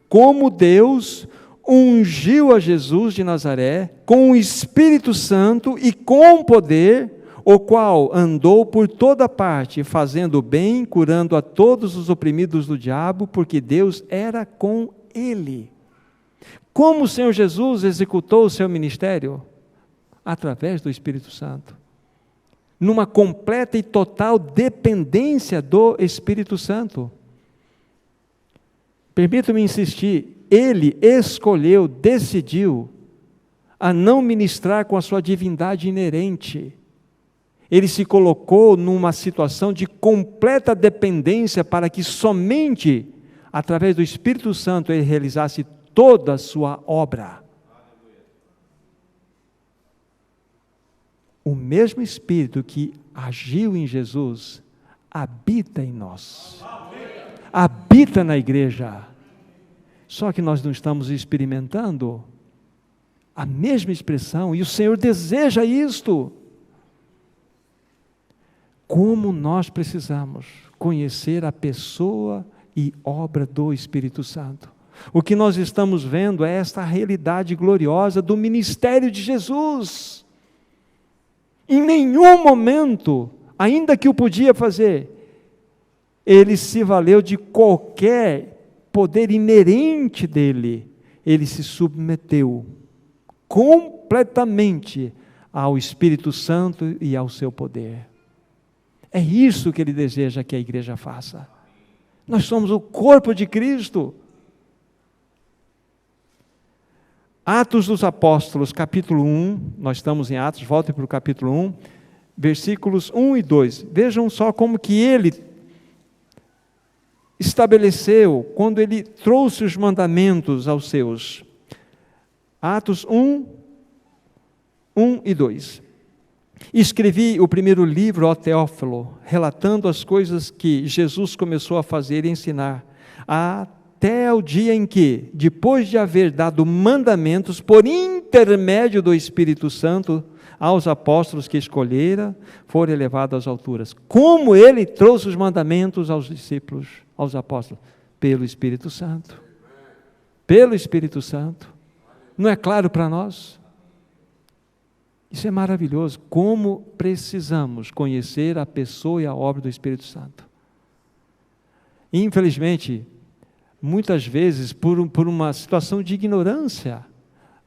como Deus ungiu a Jesus de Nazaré com o Espírito Santo e com poder, o qual andou por toda parte, fazendo o bem, curando a todos os oprimidos do diabo, porque Deus era com ele. Como o Senhor Jesus executou o seu ministério? Através do Espírito Santo. Numa completa e total dependência do Espírito Santo. Permita-me insistir, ele escolheu, decidiu a não ministrar com a sua divindade inerente. Ele se colocou numa situação de completa dependência para que somente através do Espírito Santo ele realizasse toda a sua obra. O mesmo Espírito que agiu em Jesus habita em nós, habita na igreja. Só que nós não estamos experimentando a mesma expressão, e o Senhor deseja isto. Como nós precisamos conhecer a pessoa e obra do Espírito Santo. O que nós estamos vendo é esta realidade gloriosa do ministério de Jesus. Em nenhum momento, ainda que o podia fazer, ele se valeu de qualquer poder inerente dele. Ele se submeteu completamente ao Espírito Santo e ao seu poder. É isso que ele deseja que a igreja faça. Nós somos o corpo de Cristo. Atos dos Apóstolos, capítulo 1, nós estamos em Atos, volte para o capítulo 1, versículos 1 e 2. Vejam só como que ele estabeleceu, quando ele trouxe os mandamentos aos seus. Atos 1 e 2. Escrevi o primeiro livro, ó Teófilo, relatando as coisas que Jesus começou a fazer e ensinar, até o dia em que, depois de haver dado mandamentos por intermédio do Espírito Santo aos apóstolos que escolhera, foram elevados às alturas. Como ele trouxe os mandamentos aos discípulos, aos apóstolos? Pelo Espírito Santo. Pelo Espírito Santo. Não é claro para nós? Isso é maravilhoso. Como precisamos conhecer a pessoa e a obra do Espírito Santo. Infelizmente, muitas vezes, por uma situação de ignorância,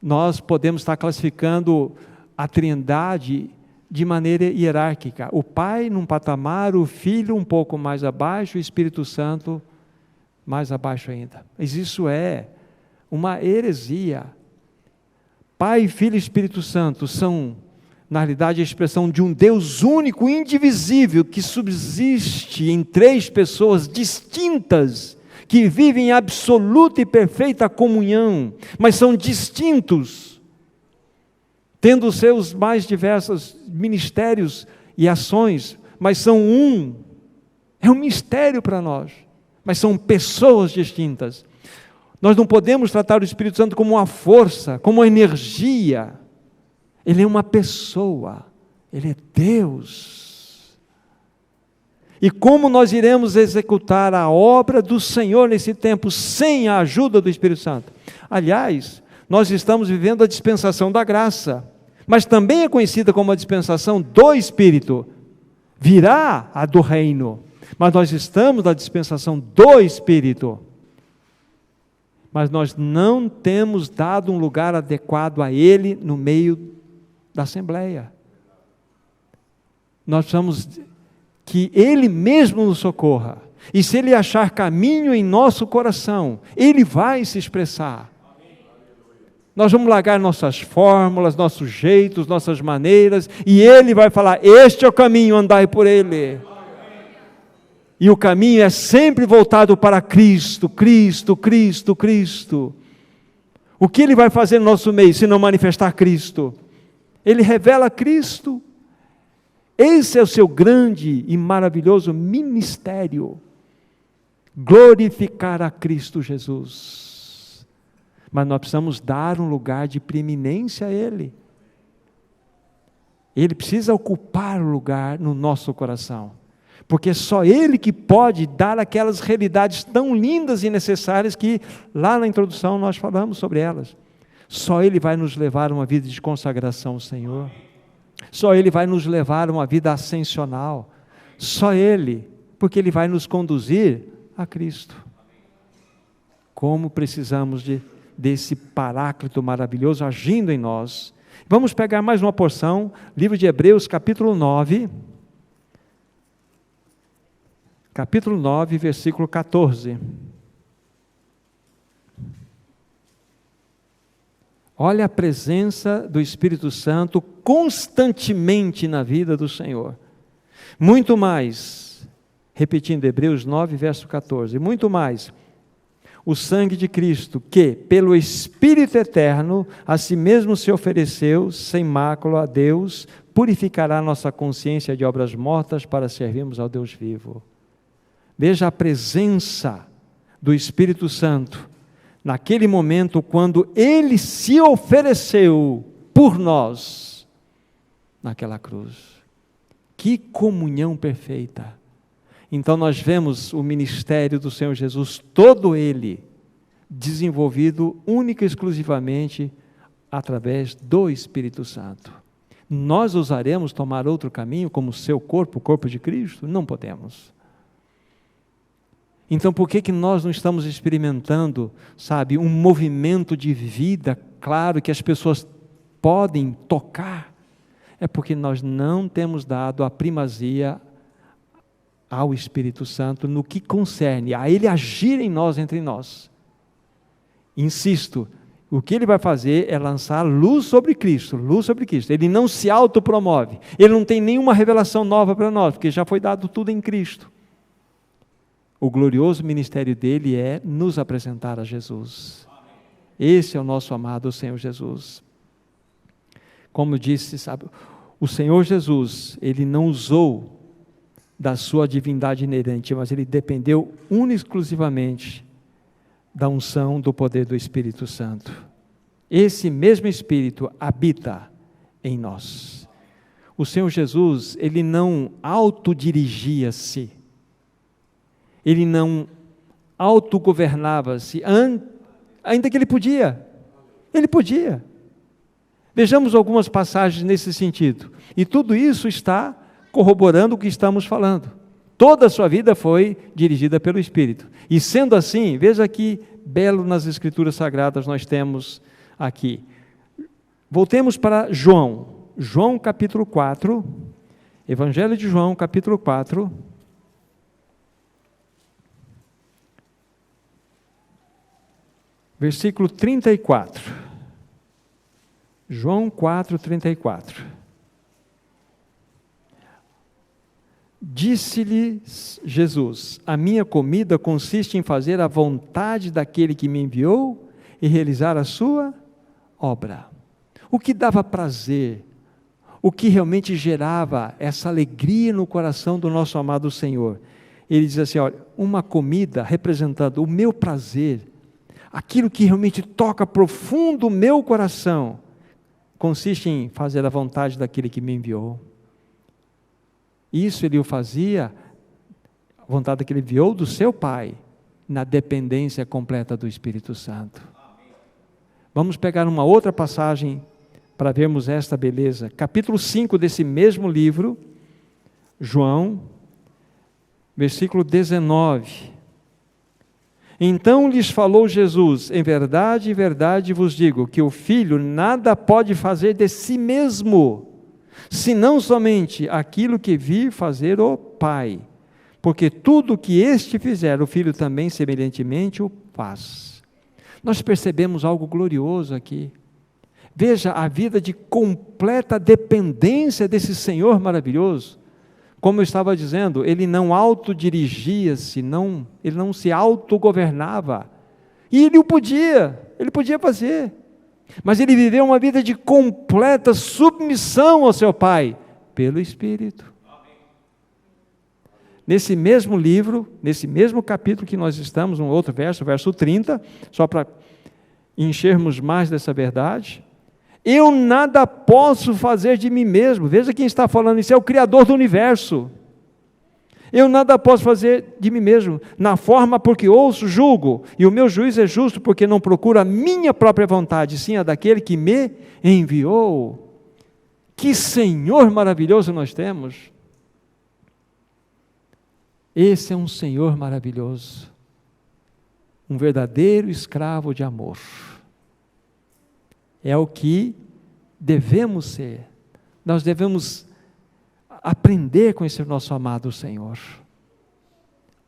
nós podemos estar classificando a Trindade de maneira hierárquica. O Pai num patamar, o Filho um pouco mais abaixo, o Espírito Santo mais abaixo ainda. Mas isso é uma heresia. Pai, Filho e Espírito Santo são, na realidade, a expressão de um Deus único, indivisível, que subsiste em três pessoas distintas, que vivem em absoluta e perfeita comunhão, mas são distintos, tendo seus mais diversos ministérios e ações, mas são um. É um mistério para nós, mas são pessoas distintas. Nós não podemos tratar o Espírito Santo como uma força, como uma energia. Ele é uma pessoa, ele é Deus. E como nós iremos executar a obra do Senhor nesse tempo sem a ajuda do Espírito Santo? Aliás, nós estamos vivendo a dispensação da graça, mas também é conhecida como a dispensação do Espírito. Virá a do reino, mas nós estamos na dispensação do Espírito. Mas nós não temos dado um lugar adequado a Ele no meio da Assembleia. Nós precisamos que Ele mesmo nos socorra. E se Ele achar caminho em nosso coração, Ele vai se expressar. Nós vamos largar nossas fórmulas, nossos jeitos, nossas maneiras, e Ele vai falar, este é o caminho, andai por Ele. E o caminho é sempre voltado para Cristo, Cristo, Cristo, Cristo. O que Ele vai fazer no nosso meio, se não manifestar Cristo? Ele revela Cristo. Esse é o seu grande e maravilhoso ministério. Glorificar a Cristo Jesus. Mas nós precisamos dar um lugar de preeminência a Ele. Ele precisa ocupar o lugar no nosso coração. Porque só Ele que pode dar aquelas realidades tão lindas e necessárias que lá na introdução nós falamos sobre elas. Só Ele vai nos levar a uma vida de consagração ao Senhor. Só Ele vai nos levar a uma vida ascensional. Só Ele, porque Ele vai nos conduzir a Cristo. Como precisamos desse Paráclito maravilhoso agindo em nós. Vamos pegar mais uma porção, livro de Hebreus, capítulo 9. Capítulo 9, versículo 14. Olha a presença do Espírito Santo constantemente na vida do Senhor. Muito mais, repetindo Hebreus 9, verso 14, muito mais, o sangue de Cristo, que, pelo Espírito eterno, a si mesmo se ofereceu, sem mácula a Deus, purificará nossa consciência de obras mortas para servirmos ao Deus vivo. Veja a presença do Espírito Santo, naquele momento quando Ele se ofereceu por nós, naquela cruz. Que comunhão perfeita! Então nós vemos o ministério do Senhor Jesus, todo ele, desenvolvido única e exclusivamente através do Espírito Santo. Nós ousaremos tomar outro caminho como seu corpo, o corpo de Cristo? Não podemos. Então por que nós não estamos experimentando, sabe, um movimento de vida, claro, que as pessoas podem tocar? É porque nós não temos dado a primazia ao Espírito Santo no que concerne a Ele agir em nós, entre nós. Insisto, o que Ele vai fazer é lançar luz sobre Cristo, luz sobre Cristo. Ele não se autopromove, Ele não tem nenhuma revelação nova para nós, porque já foi dado tudo em Cristo. O glorioso ministério dele é nos apresentar a Jesus. Esse é o nosso amado Senhor Jesus. Como disse, sabe, o Senhor Jesus, Ele não usou da sua divindade inerente, mas Ele dependeu única e exclusivamente da unção do poder do Espírito Santo. Esse mesmo Espírito habita em nós. O Senhor Jesus, Ele não autodirigia-se, Ele não autogovernava-se, ainda que Ele podia. Vejamos algumas passagens nesse sentido, e tudo isso está corroborando o que estamos falando. Toda a sua vida foi dirigida pelo Espírito, e sendo assim, veja que belo nas Escrituras Sagradas nós temos aqui. Voltemos para João capítulo 4, Evangelho de João capítulo 4, versículo 34, João 4, 34. Disse-lhes Jesus: a minha comida consiste em fazer a vontade daquele que me enviou e realizar a sua obra. O que dava prazer, o que realmente gerava essa alegria no coração do nosso amado Senhor. Ele diz assim, olha, uma comida representando o meu prazer, aquilo que realmente toca profundo o meu coração, consiste em fazer a vontade daquele que me enviou. Isso ele o fazia, a vontade daquele que enviou do seu Pai, na dependência completa do Espírito Santo. Vamos pegar uma outra passagem para vermos esta beleza. Capítulo 5 desse mesmo livro, João, versículo 19. Então lhes falou Jesus: em verdade vos digo, que o Filho nada pode fazer de si mesmo, senão somente aquilo que vir fazer o Pai, porque tudo o que este fizer, o Filho também semelhantemente o faz. Nós percebemos algo glorioso aqui. Veja a vida de completa dependência desse Senhor maravilhoso. Como eu estava dizendo, ele não autodirigia-se, ele não se autogovernava. E ele podia fazer. Mas ele viveu uma vida de completa submissão ao seu Pai, pelo Espírito. Nesse mesmo livro, nesse mesmo capítulo que nós estamos, um outro verso, verso 30, só para enchermos mais dessa verdade. Eu nada posso fazer de mim mesmo. Veja quem está falando isso, é o Criador do universo. Eu nada posso fazer de mim mesmo. Na forma porque ouço, julgo. E o meu juízo é justo porque não procuro a minha própria vontade, sim a daquele que me enviou. Que Senhor maravilhoso nós temos. Esse é um Senhor maravilhoso. Um verdadeiro escravo de amor. É o que devemos ser. Nós devemos aprender com esse nosso amado Senhor,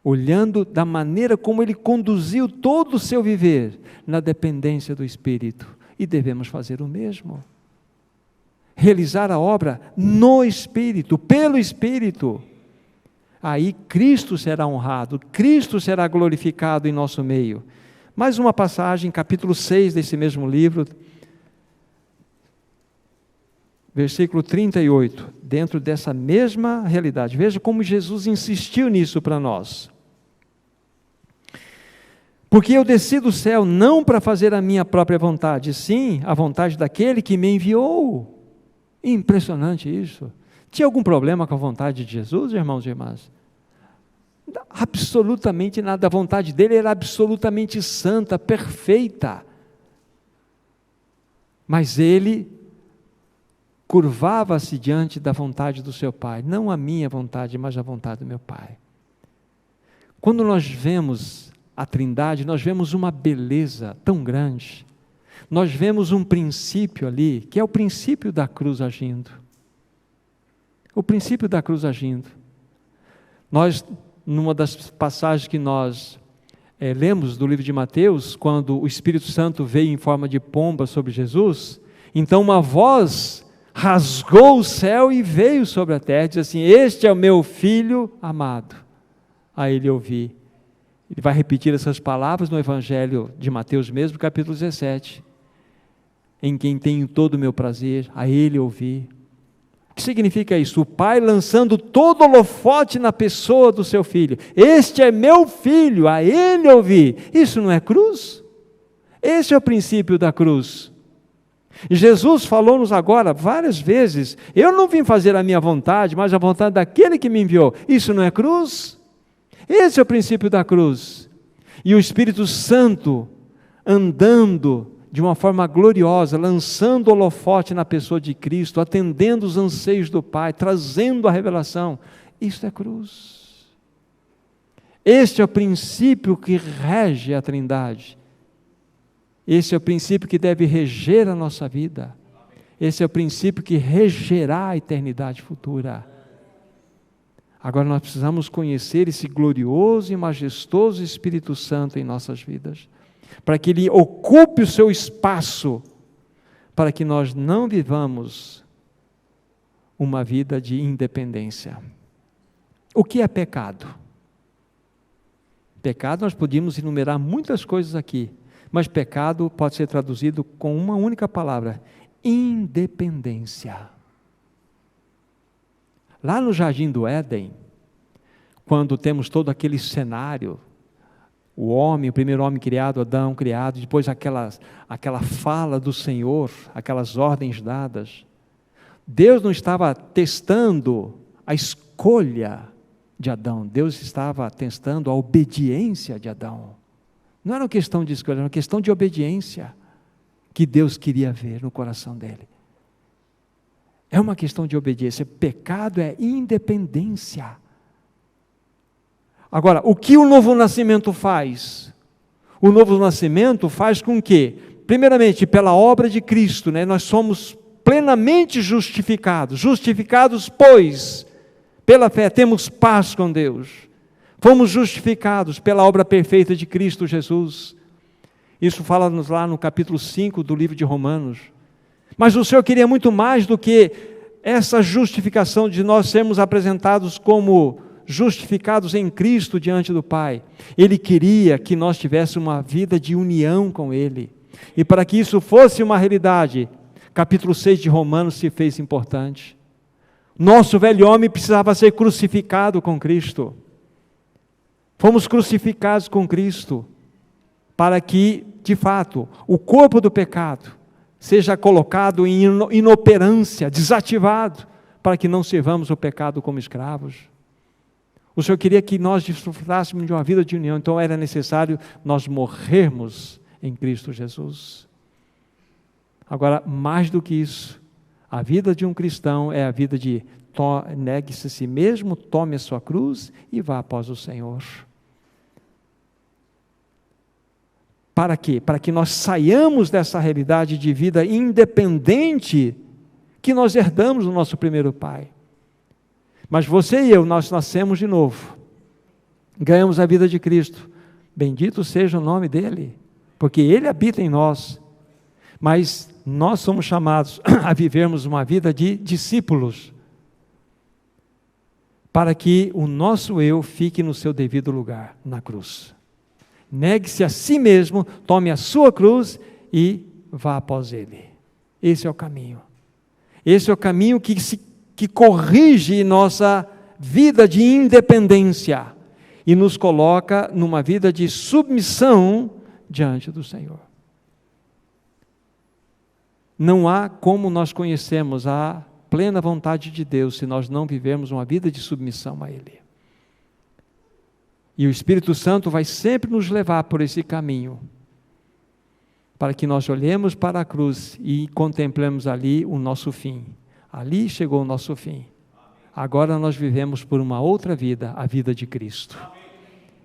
olhando da maneira como Ele conduziu todo o seu viver, na dependência do Espírito, e devemos fazer o mesmo, realizar a obra no Espírito, pelo Espírito, aí Cristo será honrado, Cristo será glorificado em nosso meio. Mais uma passagem, capítulo 6 desse mesmo livro, versículo 38, dentro dessa mesma realidade. Veja como Jesus insistiu nisso para nós. Porque eu desci do céu não para fazer a minha própria vontade, sim a vontade daquele que me enviou. Impressionante isso. Tinha algum problema com a vontade de Jesus, irmãos e irmãs? Absolutamente nada. A vontade dele era absolutamente santa, perfeita. Mas ele curvava-se diante da vontade do seu Pai, não a minha vontade, mas a vontade do meu Pai. Quando nós vemos a Trindade, nós vemos uma beleza tão grande, nós vemos um princípio ali, que é o princípio da cruz agindo. O princípio da cruz agindo. Nós, numa das passagens que nós lemos do livro de Mateus, quando o Espírito Santo veio em forma de pomba sobre Jesus, então uma voz rasgou o céu e veio sobre a terra, diz assim: este é o meu filho amado, a ele ouvi. Ele vai repetir essas palavras no Evangelho de Mateus mesmo, capítulo 17, em quem tenho todo o meu prazer, a ele ouvi. O que significa isso? O Pai lançando todo o holofote na pessoa do seu Filho. Este é meu Filho, a ele ouvi. Isso não é cruz? Esse é o princípio da cruz. Jesus falou-nos agora várias vezes: eu não vim fazer a minha vontade, mas a vontade daquele que me enviou. Isso não é cruz? Esse é o princípio da cruz. E o Espírito Santo andando de uma forma gloriosa, lançando o holofote na pessoa de Cristo, atendendo os anseios do Pai, trazendo a revelação. Isso é cruz. Este é o princípio que rege a Trindade. Esse é o princípio que deve reger a nossa vida. Esse é o princípio que regerá a eternidade futura. Agora nós precisamos conhecer esse glorioso e majestoso Espírito Santo em nossas vidas, para que Ele ocupe o seu espaço, para que nós não vivamos uma vida de independência. O que é pecado? Pecado, nós podíamos enumerar muitas coisas aqui, mas pecado pode ser traduzido com uma única palavra: independência. Lá no Jardim do Éden, quando temos todo aquele cenário, o homem, o primeiro homem criado, Adão criado, depois aquela fala do Senhor, aquelas ordens dadas, Deus não estava testando a escolha de Adão, Deus estava testando a obediência de Adão. Não era uma questão de escolha, era uma questão de obediência que Deus queria ver no coração dele. É uma questão de obediência. Pecado é independência. Agora, o que o novo nascimento faz? O novo nascimento faz com que, primeiramente, pela obra de Cristo, nós somos plenamente justificados. Justificados, pois, pela fé, temos paz com Deus. Fomos justificados pela obra perfeita de Cristo Jesus. Isso fala-nos lá no capítulo 5 do livro de Romanos. Mas o Senhor queria muito mais do que essa justificação de nós sermos apresentados como justificados em Cristo diante do Pai. Ele queria que nós tivéssemos uma vida de união com Ele. E para que isso fosse uma realidade, capítulo 6 de Romanos se fez importante. Nosso velho homem precisava ser crucificado com Cristo. Fomos crucificados com Cristo, para que, de fato, o corpo do pecado seja colocado em inoperância, desativado, para que não servamos o pecado como escravos. O Senhor queria que nós desfrutássemos de uma vida de união, então era necessário nós morrermos em Cristo Jesus. Agora, mais do que isso, a vida de um cristão é a vida de negue-se a si mesmo, tome a sua cruz e vá após o Senhor. Para quê? Para que nós saiamos dessa realidade de vida independente que nós herdamos do nosso primeiro pai. Mas você e eu, nós nascemos de novo. Ganhamos a vida de Cristo. Bendito seja o nome dele, porque ele habita em nós. Mas nós somos chamados a vivermos uma vida de discípulos, para que o nosso eu fique no seu devido lugar, na cruz. Negue-se a si mesmo, tome a sua cruz e vá após ele. Esse é o caminho. Esse é o caminho que corrige nossa vida de independência e nos coloca numa vida de submissão diante do Senhor. Não há como nós conhecermos a plena vontade de Deus se nós não vivermos uma vida de submissão a Ele. E o Espírito Santo vai sempre nos levar por esse caminho, para que nós olhemos para a cruz e contemplemos ali o nosso fim. Ali chegou o nosso fim. Agora nós vivemos por uma outra vida, a vida de Cristo.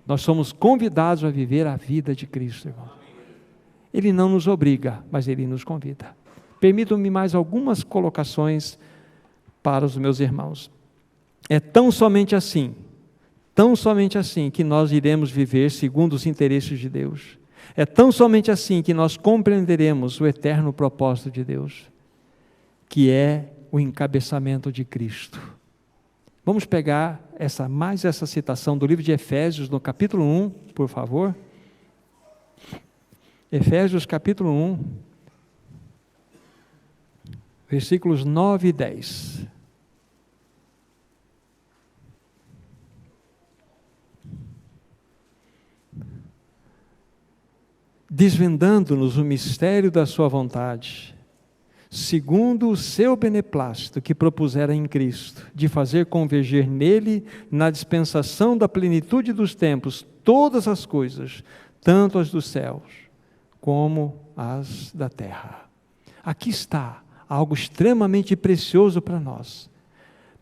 Nós somos convidados a viver a vida de Cristo, irmão. Ele não nos obriga, mas Ele nos convida. Permitam-me mais algumas colocações para os meus irmãos. É tão somente assim que nós iremos viver segundo os interesses de Deus. É tão somente assim que nós compreenderemos o eterno propósito de Deus, que é o encabeçamento de Cristo. Vamos pegar essa citação do livro de Efésios, no capítulo 1, por favor. Efésios capítulo 1, versículos 9 e 10. Desvendando-nos o mistério da sua vontade, segundo o seu beneplácito que propusera em Cristo, de fazer convergir nele, na dispensação da plenitude dos tempos, todas as coisas, tanto as dos céus, como as da terra. Aqui está algo extremamente precioso para nós.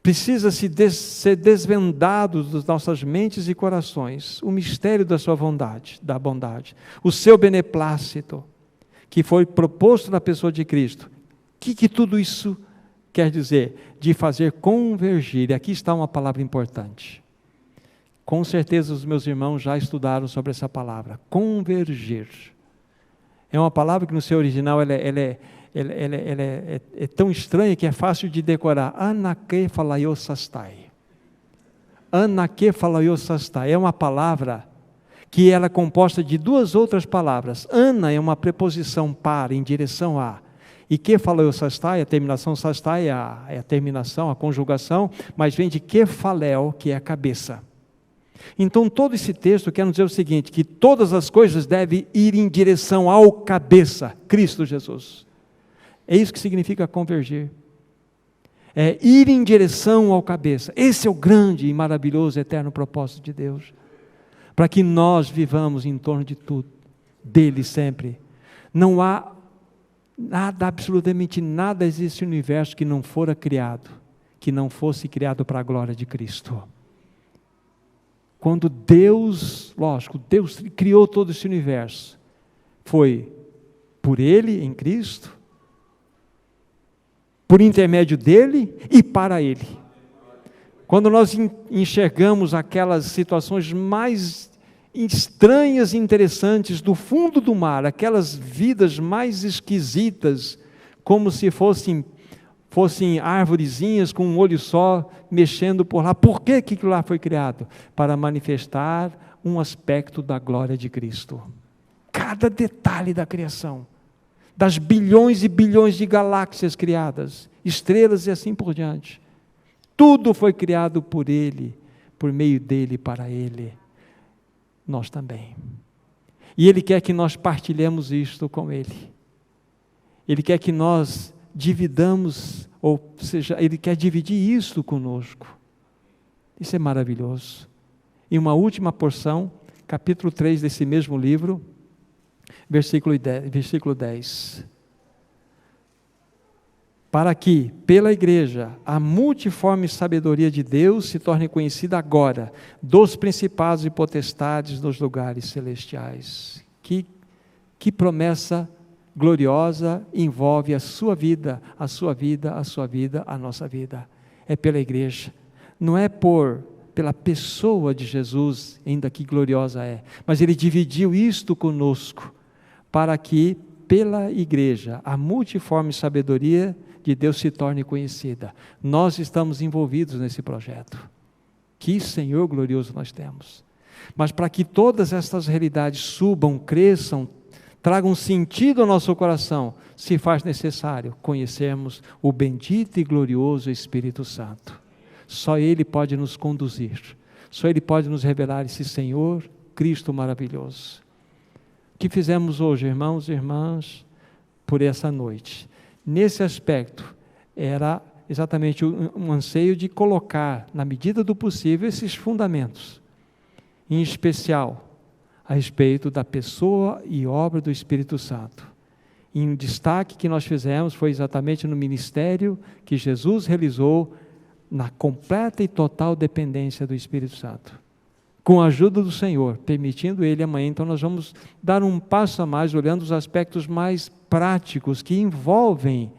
Precisa ser desvendado das nossas mentes e corações o mistério da sua bondade, o seu beneplácito, que foi proposto na pessoa de Cristo. O que tudo isso quer dizer? De fazer convergir. E aqui está uma palavra importante. Com certeza os meus irmãos já estudaram sobre essa palavra, convergir. É uma palavra que no seu original ela é tão estranha que é fácil de decorar. Anakephalaiosastai. Anakephalaiosastai é uma palavra que ela é composta de duas outras palavras. Ana é uma preposição para, em direção a. E kephalaiosastai, a terminação sastai é a terminação, a conjugação, mas vem de kephalel, que é a cabeça. Então todo esse texto quer nos dizer o seguinte, que todas as coisas devem ir em direção ao cabeça, Cristo Jesus. É isso que significa convergir. É ir em direção ao cabeça. Esse é o grande e maravilhoso eterno propósito de Deus. Para que nós vivamos em torno de tudo, dele sempre. Não há nada, absolutamente nada existe no universo que não fora criado, que não fosse criado para a glória de Cristo. Quando Deus criou todo esse universo, foi por Ele, em Cristo, por intermédio dEle e para Ele. Quando nós enxergamos aquelas situações mais estranhas e interessantes do fundo do mar, aquelas vidas mais esquisitas, como se fossem arvorezinhas com um olho só, mexendo por lá. Por que aquilo lá foi criado? Para manifestar um aspecto da glória de Cristo. Cada detalhe da criação, das bilhões e bilhões de galáxias criadas, estrelas e assim por diante, tudo foi criado por Ele, por meio dEle e para Ele. Nós também. E Ele quer que nós partilhemos isto com Ele. Ele quer que nós dividamos, ou seja, Ele quer dividir isto conosco. Isso é maravilhoso. E uma última porção, capítulo 3 desse mesmo livro, versículo 10. Para que, pela igreja, a multiforme sabedoria de Deus se torne conhecida agora, dos principados e potestades nos lugares celestiais. Que promessa gloriosa envolve a sua vida, a sua vida, a sua vida, a nossa vida. É pela igreja. Não é pela pessoa de Jesus, ainda que gloriosa é, mas Ele dividiu isto conosco, para que, pela igreja, a multiforme sabedoria de Deus se torne conhecida. Nós estamos envolvidos nesse projeto. Que Senhor glorioso nós temos. Mas para que todas estas realidades subam, cresçam, tragam sentido ao nosso coração, se faz necessário conhecermos o bendito e glorioso Espírito Santo. Só Ele pode nos conduzir. Só Ele pode nos revelar esse Senhor, Cristo maravilhoso. O que fizemos hoje, irmãos e irmãs, por essa noite? Nesse aspecto, era exatamente um anseio de colocar, na medida do possível, esses fundamentos, em especial, a respeito da pessoa e obra do Espírito Santo. E um destaque que nós fizemos foi exatamente no ministério que Jesus realizou na completa e total dependência do Espírito Santo. Com a ajuda do Senhor, permitindo Ele amanhã. Então nós vamos dar um passo a mais, olhando os aspectos mais práticos que envolvem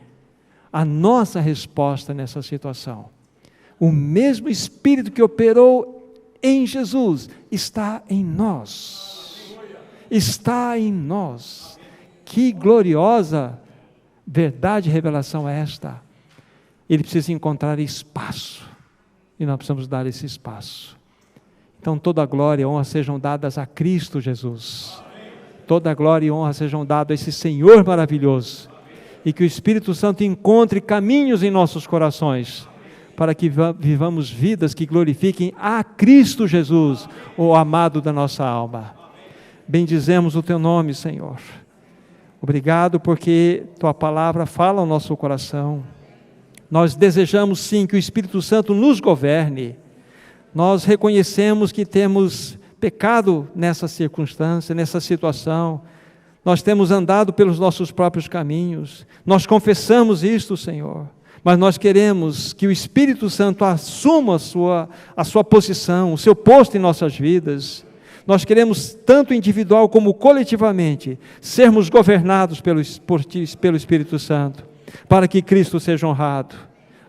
a nossa resposta nessa situação. O mesmo Espírito que operou em Jesus está em nós. Está em nós. Que gloriosa verdade e revelação é esta? Ele precisa encontrar espaço, e nós precisamos dar esse espaço. Então toda a glória e honra sejam dadas a Cristo Jesus. Toda a glória e honra sejam dadas a esse Senhor maravilhoso. E que o Espírito Santo encontre caminhos em nossos corações, para que vivamos vidas que glorifiquem a Cristo Jesus, o amado da nossa alma. Bendizemos o Teu nome, Senhor. Obrigado porque Tua palavra fala ao nosso coração. Nós desejamos sim que o Espírito Santo nos governe. Nós reconhecemos que temos pecado nessa circunstância, nessa situação. Nós temos andado pelos nossos próprios caminhos. Nós confessamos isto, Senhor. Mas nós queremos que o Espírito Santo assuma a sua posição, o seu posto em nossas vidas. Nós queremos, tanto individual como coletivamente, sermos governados pelo Espírito Santo, para que Cristo seja honrado.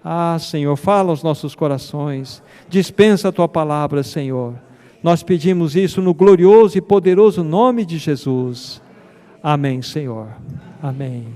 Ah, Senhor, fala aos nossos corações, dispensa a Tua palavra, Senhor. Nós pedimos isso no glorioso e poderoso nome de Jesus. Amém, Senhor. Amém.